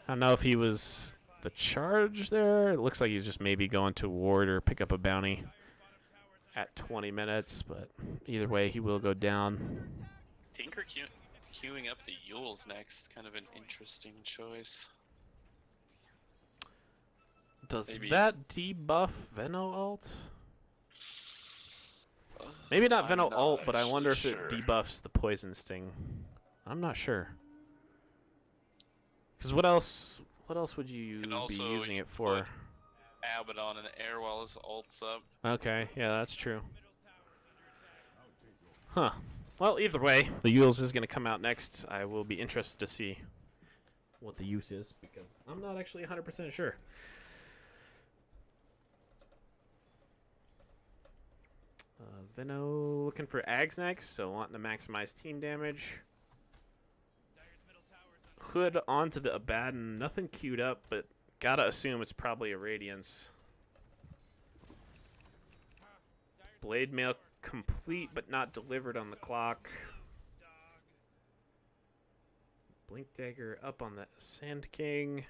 I don't know if he was the charge there. It looks like he's just maybe going to ward or pick up a bounty at 20 minutes, but either way, he will go down. Tinker queuing up the Yules next. Kind of an interesting choice. Does Maybe. that debuff Veno ult? Maybe not Veno ult, but I wonder if it debuffs the Poison Sting. I'm not sure. Because what else would you be using it for? Abaddon in the air while his ult's up. Okay, yeah, that's true. Huh. Well, either way, the Yules is going to come out next. I will be interested to see what the use is, because I'm not actually 100% sure. Veno looking for Ags next, so wanting to maximize team damage. Hood onto the Abaddon. Nothing queued up, but gotta assume it's probably a Radiance. Blade Mail complete, but not delivered on the clock. Blink Dagger up on the Sand King.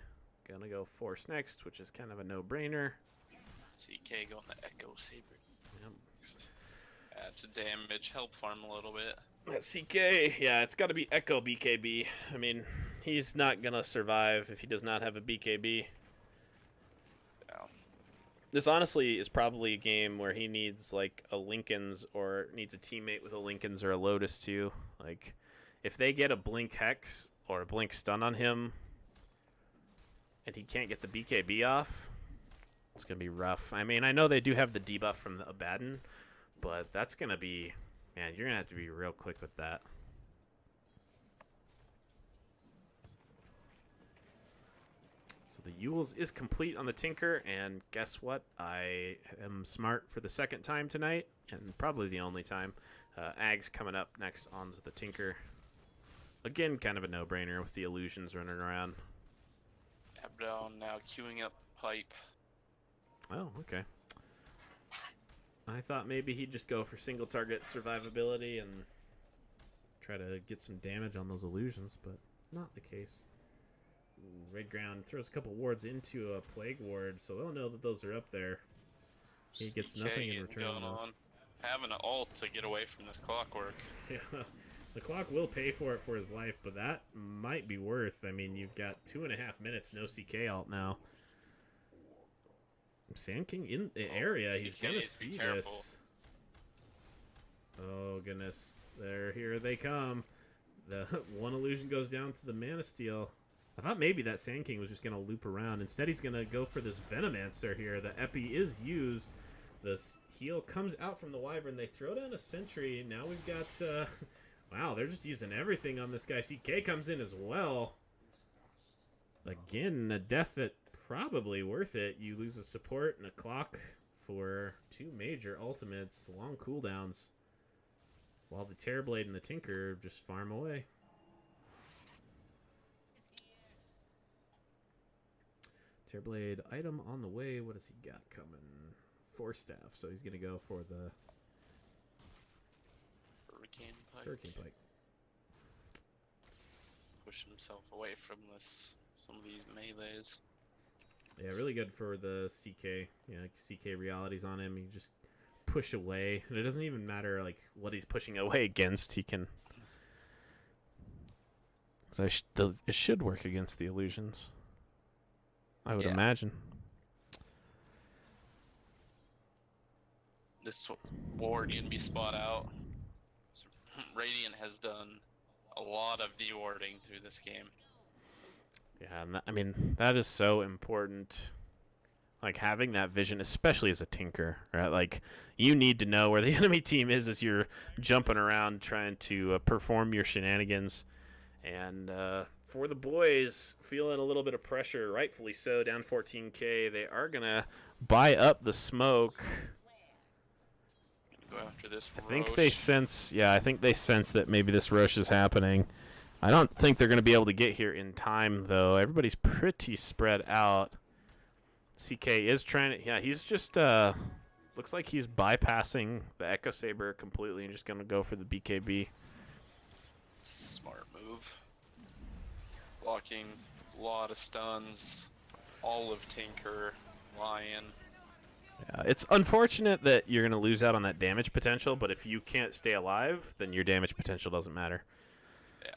Gonna go Force next, which is kind of a no-brainer. CK going the Echo Saber. Yep. Add to damage, help farm a little bit. That CK, yeah, it's got to be Echo BKB. I mean, he's not gonna survive if he does not have a BKB. Yeah. This honestly is probably a game where he needs like a Lincoln's or needs a teammate with a Lincoln's or a Lotus too. Like, if they get a Blink Hex or a Blink Stun on him and he can't get the BKB off, it's gonna be rough. I mean, I know they do have the debuff from the Abaddon, but that's gonna be, man, you're gonna have to be real quick with that. So the Yules is complete on the Tinker, and guess what? I am smart for the second time tonight, and probably the only time. Ag's coming up next onto the Tinker. Again, kind of a no-brainer with the illusions running around. Abaddon now queuing up pipe. Oh, okay. I thought maybe he'd just go for single target survivability and try to get some damage on those illusions, but not the case. Ooh, Red Ground throws a couple wards into a Plague Ward, so they'll know that those are up there. He gets CK nothing in return, going though. on. Having an ult to get away from this Clockwork. Yeah, the clock will pay for it for his life, but that might be worth. I mean, you've got 2.5 minutes, no CK ult now. Sand King in the area. He's gonna see this. Oh goodness! Here they come. The one illusion goes down to the Mana Steel. I thought maybe that Sand King was just going to loop around. Instead, he's going to go for this Venomancer here. The Epi is used. The heal comes out from the Wyvern. They throw down a Sentry. Now we've got... wow, they're just using everything on this guy. CK comes in as well. Again, a death that probably worth it. You lose a support and a clock for 2 major ultimates. Long cooldowns. While the Terrorblade and the Tinker just farm away. Terrorblade item on the way. What has he got coming? 4 staff. So he's going to go for the Hurricane Pike. Push himself away from some of these melees. Yeah, really good for the CK. Yeah, CK realities on him. You just push away. And it doesn't even matter like what he's pushing away against. He can... So it should work against the illusions, I would imagine. This ward can be spot out. Radiant has done a lot of dewarding through this game. Yeah, and I mean, that is so important. Like, having that vision, especially as a Tinker, right? Like, you need to know where the enemy team is as you're jumping around trying to perform your shenanigans. And for the boys, feeling a little bit of pressure, rightfully so, down 14k. They are going to buy up the smoke. Go after this I think they sense, I think they sense that maybe this Roche is happening. I don't think they're going to be able to get here in time, though. Everybody's pretty spread out. CK is trying to, he's just, looks like he's bypassing the Echo Saber completely and just going to go for the BKB. Smart move. Blocking a lot of stuns. All of Tinker, Lion. Yeah, it's unfortunate that you're going to lose out on that damage potential, but if you can't stay alive, then your damage potential doesn't matter. Yeah.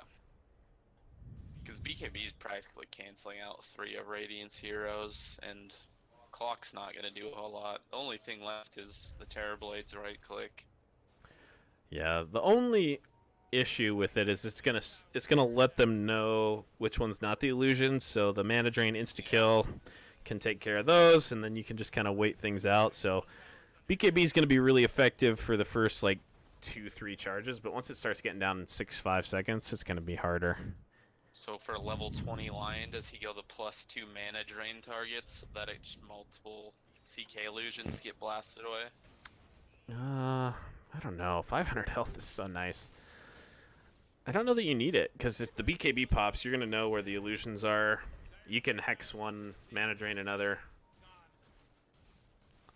Because BKB is practically canceling out 3 of Radiant's heroes, and Clock's not going to do a whole lot. The only thing left is the Terrorblade's right click. Yeah, the only issue with it is it's gonna let them know which one's not the illusion, so the mana drain insta-kill can take care of those, and then you can just kind of wait things out. So BKB is going to be really effective for the first like 2-3 charges, but once it starts getting down in 6-5 seconds, it's going to be harder. So for level 20 Lion, does he go the +2 mana drain targets so that multiple CK illusions get blasted away? I don't know. 500 health is so nice. I don't know that you need it, because if the BKB pops, you're going to know where the illusions are. You can hex one, mana drain another.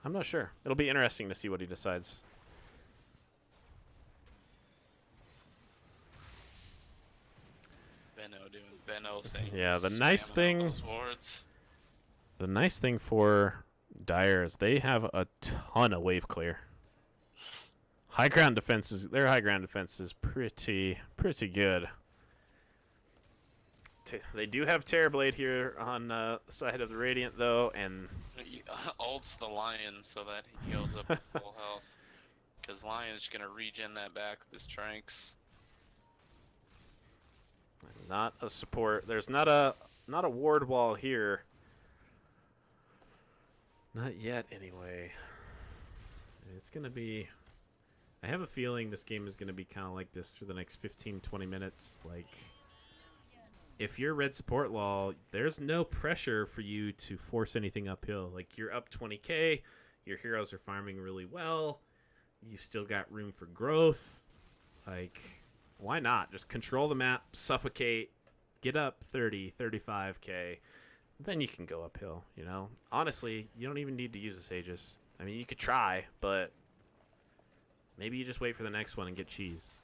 I'm not sure. It'll be interesting to see what he decides. Benno doing Benno things. Yeah, the nice thing for Dire is they have a ton of wave clear. High ground defenses, their high ground defense is pretty good. They do have Terrorblade here on the side of the Radiant, though, and ults the Lion so that he goes up to full health. Because Lion's gonna regen that back with his Tranks. not a support. There's not a ward wall here. Not yet, anyway. It's gonna be. I have a feeling this game is gonna be kind of like this for the next 15-20 minutes. Like, if you're red support law, there's no pressure for you to force anything uphill. Like, you're up 20k, your heroes are farming really well, you've still got room for growth. Like, why not? Just control the map, suffocate, get up 30, 35k, then you can go uphill, you know? Honestly, you don't even need to use a Sages. I mean, you could try, but maybe you just wait for the next one and get cheese.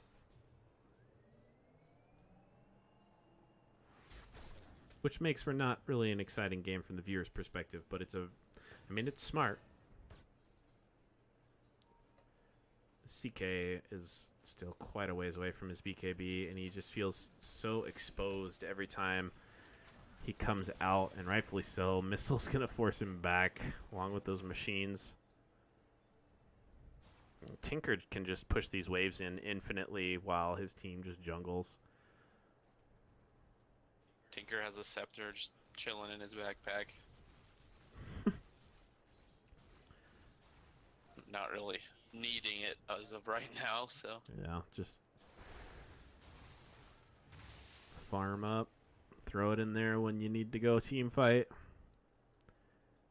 Which makes for not really an exciting game from the viewer's perspective, but it's it's smart. CK is still quite a ways away from his BKB, and he just feels so exposed every time he comes out, and rightfully so. Missile's going to force him back, along with those machines. Tinker can just push these waves in infinitely while his team just jungles. Tinker has a scepter just chilling in his backpack. Not really needing it as of right now, so. Yeah, just farm up, throw it in there when you need to go team fight.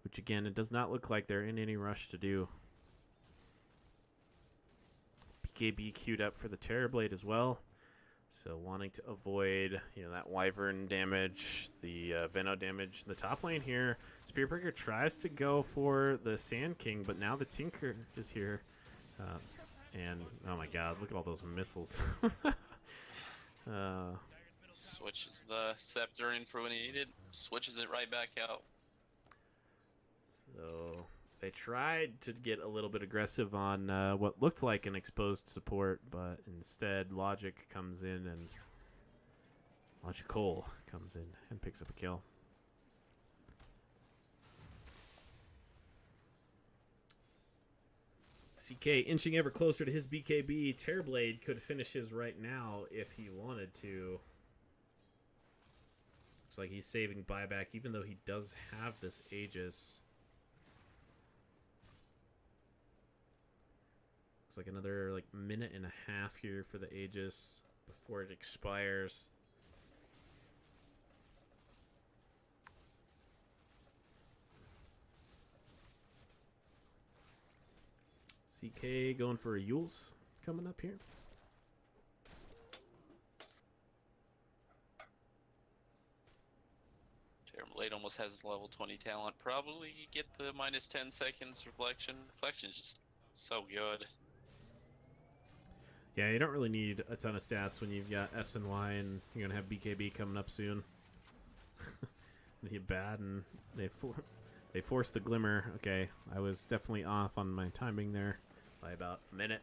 Which again, it does not look like they're in any rush to do. BKB queued up for the Terrorblade as well. So wanting to avoid, that Wyvern damage, the Veno damage. The top lane here, Spearbreaker tries to go for the Sand King, but now the Tinker is here. And, oh my god, look at all those missiles. Switches the scepter in for when he needed, switches it right back out. So they tried to get a little bit aggressive on what looked like an exposed support, but instead Logic comes in and Logical comes in and picks up a kill. CK inching ever closer to his BKB. Terrorblade could finish his right now if he wanted to. Looks like he's saving buyback even though he does have this Aegis. Looks like another minute and a half here for the Aegis before it expires. CK going for a Yules coming up here. Terrorblade almost has level 20 talent. Probably get the minus 10 seconds reflection. Reflection's just so good. Yeah, you don't really need a ton of stats when you've got S and Y, and you're gonna have BKB coming up soon. They get bad, and they force the Glimmer. Okay, I was definitely off on my timing there by about a minute.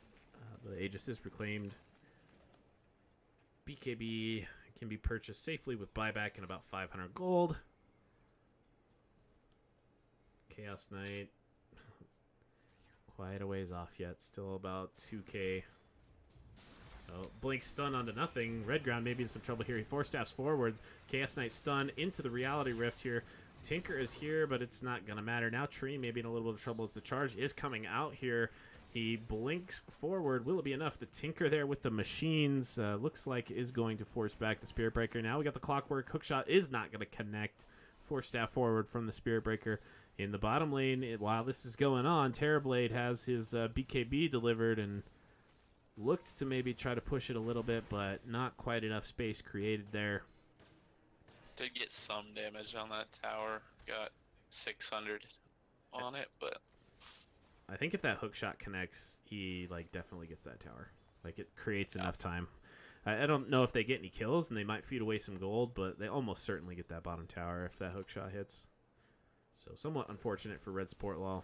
The Aegis is reclaimed. BKB can be purchased safely with buyback and about 500 gold. Chaos Knight, quite a ways off yet. Still about 2k. Oh, Blink stun onto nothing. Red Ground maybe in some trouble here. He Force Staffs forward. Chaos Knight stun into the Reality Rift here. Tinker is here, but it's not going to matter. Now Tree maybe in a little bit of trouble as the charge is coming out here. He blinks forward. Will it be enough? The Tinker there with the machines looks like is going to force back the Spirit Breaker. Now we got the Clockwork. Hookshot is not going to connect. Force Staff forward from the Spirit Breaker. In the bottom lane, while this is going on, Terrorblade has his BKB delivered and looked to maybe try to push it a little bit, but not quite enough space created there. Did get some damage on that tower. Got 600 on it, but I think if that hook shot connects, he definitely gets that tower. It creates enough time. I don't know if they get any kills, and they might feed away some gold, but they almost certainly get that bottom tower if that hook shot hits. So somewhat unfortunate for Red Support Law.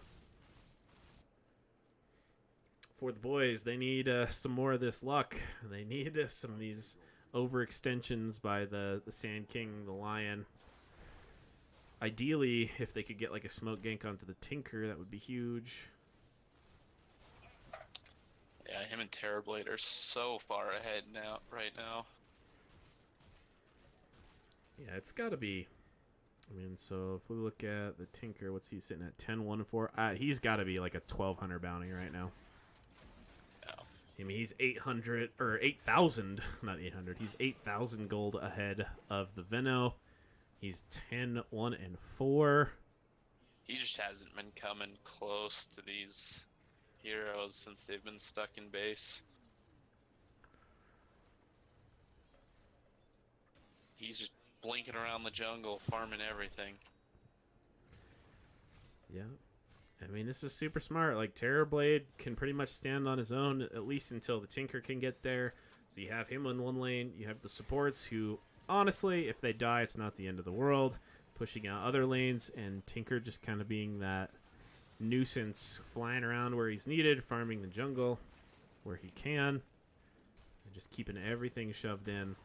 For the boys, they need some more of this luck. They need some of these overextensions by the Sand King, the Lion. Ideally, if they could get a smoke gank onto the Tinker, that would be huge. yeah, him and Terrorblade are so far ahead right now. Yeah, it's got to be. So if we look at the Tinker, what's he sitting at? 10, 1, and 4. He's got to be a 1,200 bounty right now. He's 800 or 8,000, not 800. He's 8,000 gold ahead of the Veno. He's 10, 1, and 4. He just hasn't been coming close to these heroes since they've been stuck in base. He's just blinking around the jungle, farming everything. Yeah. This is super smart. Terrorblade can pretty much stand on his own, at least until the Tinker can get there. So you have him in one lane. You have the supports who, honestly, if they die, it's not the end of the world. Pushing out other lanes, and Tinker just kind of being that nuisance, flying around where he's needed, farming the jungle where he can, and just keeping everything shoved in.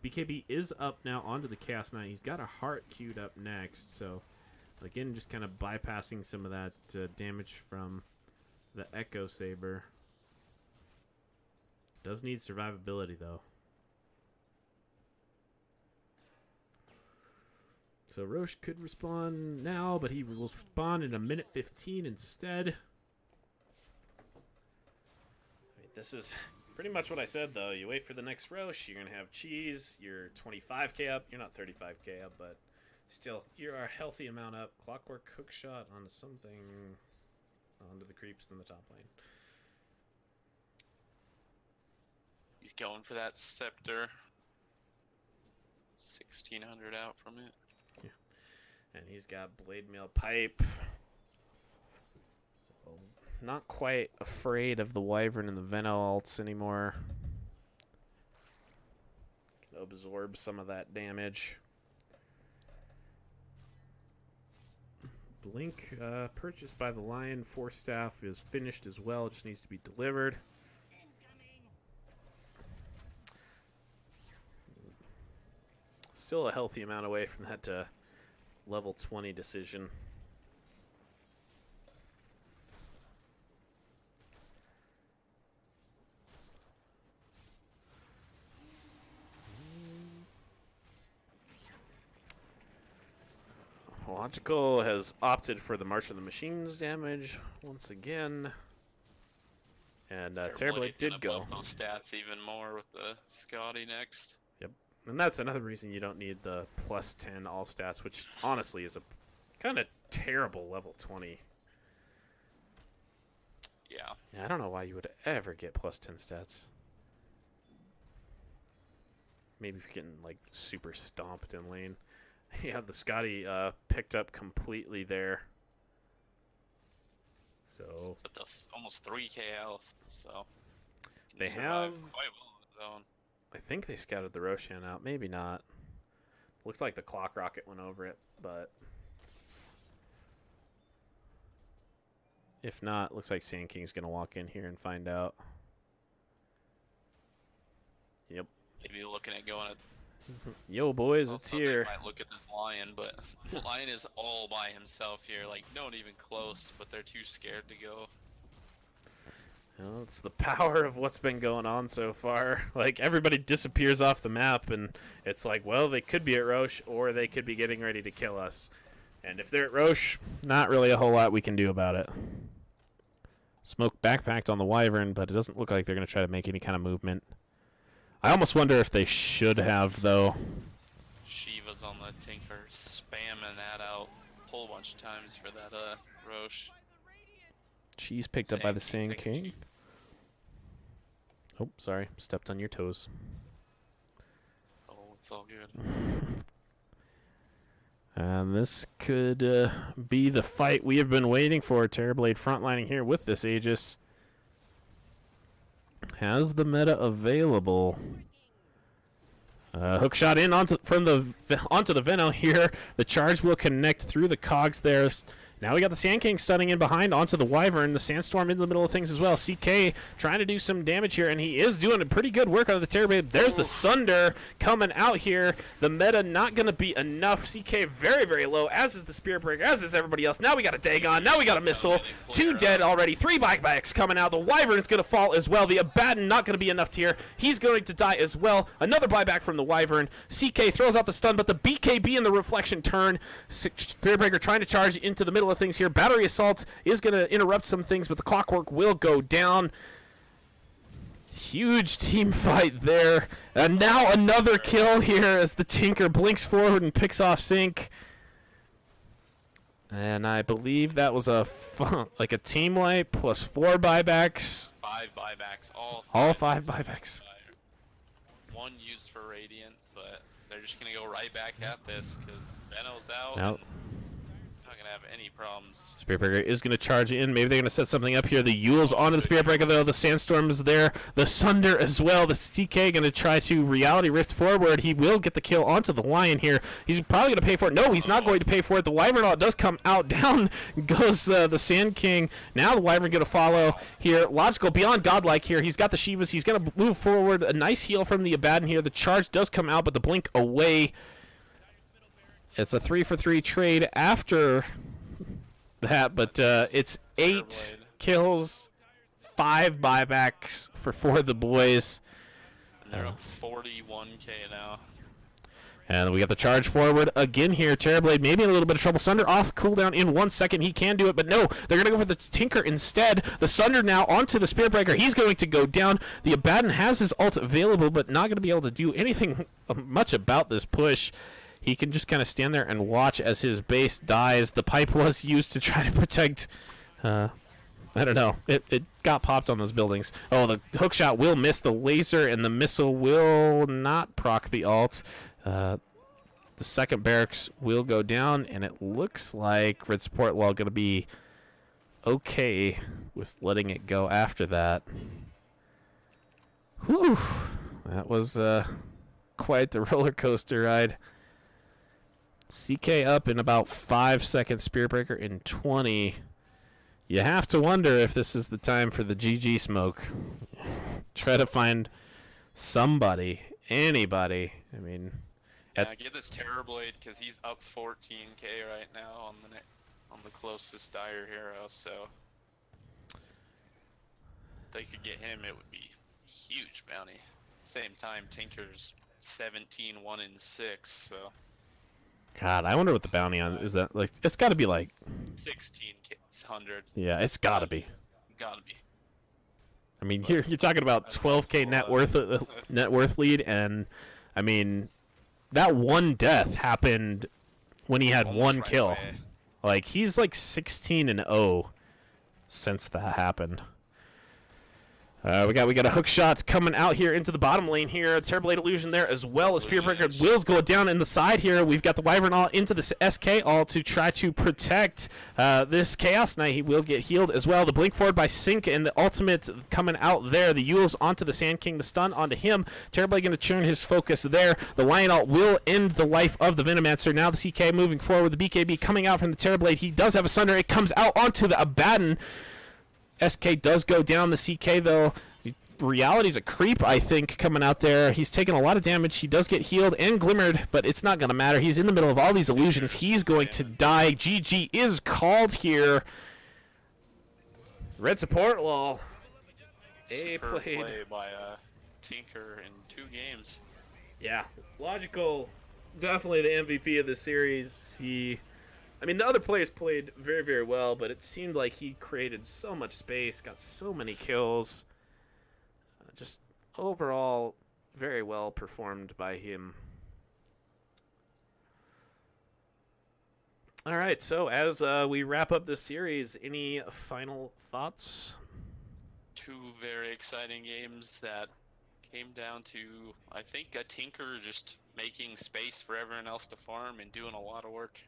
BKB is up now onto the Chaos Knight. He's got a heart queued up next, so again, just kind of bypassing some of that damage from the Echo Saber. Does need survivability, though. So Roche could respawn now, but he will spawn in a minute 15 instead. This is pretty much what I said, though. You wait for the next Roche, you're going to have cheese, you're 25k up. You're not 35k up, but still, you're a healthy amount up. Clockwork hook shot onto something, onto the creeps in the top lane. He's going for that scepter. 1600 out from it. Yeah. And he's got blade mail pipe. So, not quite afraid of the Wyvern and the Veno alts anymore. Can absorb some of that damage. Blink purchased by the Lion Force Staff is finished as well. It just needs to be delivered. Still a healthy amount away from that level 20 decision. Logical has opted for the March of the Machines damage once again. And Terrorblade did go. Those stats even more with the Scotty next. And that's another reason you don't need the plus 10 all stats, which honestly is a kind of terrible level 20. Yeah. I don't know why you would ever get plus 10 stats. Maybe if you're getting like super stomped in lane. Yeah, the Scotty picked up completely there. So It's at almost 3k health, so They survive have- quite well in the zone. I think they scouted the Roshan out. Maybe not. Looks like the clock rocket went over it, but if not, looks like Sand King's gonna walk in here and find out. Yep. Maybe looking at going at. Yo, boys, well, it's some here. Might look at this Lion, but Lion is all by himself here. Like, not even close, but they're too scared to go. Well, it's the power of what's been going on so far. Like, everybody disappears off the map, and it's like, well, they could be at Roche, or they could be getting ready to kill us. And if they're at Roche, not really a whole lot we can do about it. Smoke backpacked on the Wyvern, but it doesn't look like they're going to try to make any kind of movement. I almost wonder if they should have, though. Shiva's on the Tinker, spamming that out a whole bunch of times for that Roche. Cheese picked up by the Sand King. Oh, sorry. Stepped on your toes. Oh, it's all good. And this could be the fight we have been waiting for. Terrorblade frontlining here with this Aegis. Has the meta available. Hook shot in onto the Veno here. The charge will connect through the cogs there. Now we got the Sand King stunning in behind onto the Wyvern. The Sandstorm in the middle of things as well. CK trying to do some damage here, and he is doing a pretty good work on the Terrorblade. There's the Sunder coming out here. The meta not going to be enough. CK very, very low, as is the Spirit Breaker, as is everybody else. Now we got a Dagon. Now we got a Missile. 2 dead already. 3 buybacks coming out. The Wyvern is going to fall as well. The Abaddon not going to be enough here. He's going to die as well. Another buyback from the Wyvern. CK throws out the stun, but the BKB in the reflection turn. Spirit Breaker trying to charge into the middle of things here. Battery Assault is going to interrupt some things, but the Clockwork will go down. Huge team fight there. And now another kill here as the Tinker blinks forward and picks off Sync. And I believe that was like a team wipe plus 4 buybacks. 5 buybacks, all 5 buybacks. 1 used for Radiant, but they're just going to go right back at this because Veno's out. Nope. Not going to have any problems. Spirit Breaker is going to charge in. Maybe they're going to set something up here. The Yule's onto the Spirit Breaker, though. The Sandstorm is there. The Sunder as well. The CK going to try to Reality Rift forward. He will get the kill onto the Lion here. He's probably going to pay for it. No, he's not going to pay for it. The Wyvern does come out. Down goes the Sand King. Now the Wyvern going to follow here. Logical, beyond godlike here. He's got the Shivas. He's going to move forward. A nice heal from the Abaddon here. The charge does come out, but the blink away. It's a 3-for-3 trade after that, but it's 8 kills, 5 buybacks for the boys. And they're up 41k now. And we got the charge forward again here. Terrorblade maybe in a little bit of trouble. Sunder off cooldown in 1 second. He can do it, but no. They're going to go for the Tinker instead. The Sunder now onto the Spirit Breaker. He's going to go down. The Abaddon has his ult available, but not going to be able to do anything much about this push. He can just kind of stand there and watch as his base dies. The pipe was used to try to protect... I don't know. It got popped on those buildings. Oh, the hookshot will miss the laser, and the missile will not proc the ult. The second barracks will go down, and it looks like Red Support Law going to be okay with letting it go after that. Whew. That was quite the roller coaster ride. CK up in about 5 seconds. Spirit Breaker in 20. You have to wonder if this is the time for the GG smoke. Try to find somebody, anybody. I mean... Get this Terrorblade because he's up 14k right now on the closest Dire hero. So if they could get him, it would be huge bounty. Same time, Tinker's 17, 1 in 6. So God, I wonder what the bounty on is. That like it's got to be like 1600. Yeah, it's got to be. Gotta be. I mean, you're talking about 12k net worth lead, and I mean. That one death happened when he had one kill. Like, he's like 16-0 since that happened. We got a hook shot coming out here into the bottom lane here. Terrorblade Illusion there as well as Spirit Breaker. Will's go down in the side here. We've got the Wyvern all into the SK all to try to protect this Chaos Knight. He will get healed as well. The blink forward by Sync and the ultimate coming out there. The Yules onto the Sand King. The stun onto him. Terrorblade going to turn his focus there. The Lion Ult will end the life of the Venomancer. Now the CK moving forward. The BKB coming out from the Terrorblade. He does have a Sunder. It comes out onto the Abaddon. SK does go down. The CK, though, Reality's a creep, I think, coming out there. He's taking a lot of damage. He does get healed and glimmered, but it's not going to matter. He's in the middle of all these illusions. He's going to die. GG is called here. Red Support Law. Superb play by Tinker in 2 games. Yeah, Logical, definitely the MVP of the series. I mean, the other players played very, very well, but it seemed like he created so much space, got so many kills. Just overall, very well performed by him. All right, so as we wrap up this series, any final thoughts? 2 very exciting games that came down to, I think, a Tinker just making space for everyone else to farm and doing a lot of work.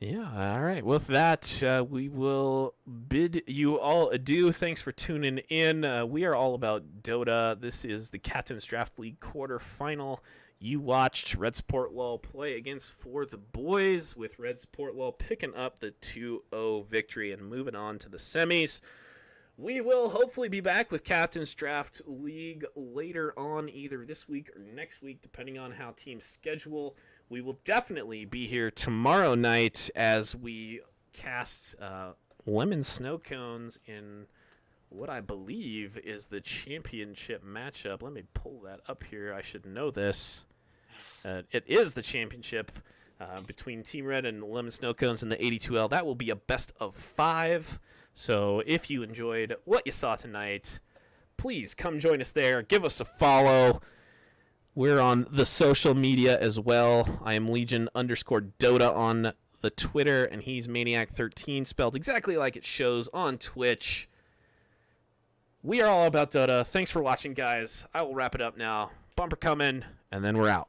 Yeah, all right. With that, we will bid you all adieu. Thanks for tuning in. We are all about Dota. This is the Captain's Draft League quarterfinal. You watched Red Support Law play against For the Boys, with Red Support Law picking up the 2-0 victory and moving on to the semis. We will hopefully be back with Captain's Draft League later on, either this week or next week, depending on how teams schedule. We will definitely be here tomorrow night as we cast Lemon Snow Cones in what I believe is the championship matchup. Let me pull that up here. I should know this. It is the championship between Team Red and Lemon Snow Cones in the 82L. That will be a best of 5. So if you enjoyed what you saw tonight, please come join us there. Give us a follow. We're on the social media as well. I am Legion_Dota on the Twitter, and he's Maniac13, spelled exactly like it shows on Twitch. We are all about Dota. Thanks for watching, guys. I will wrap it up now. Bumper coming, and then we're out.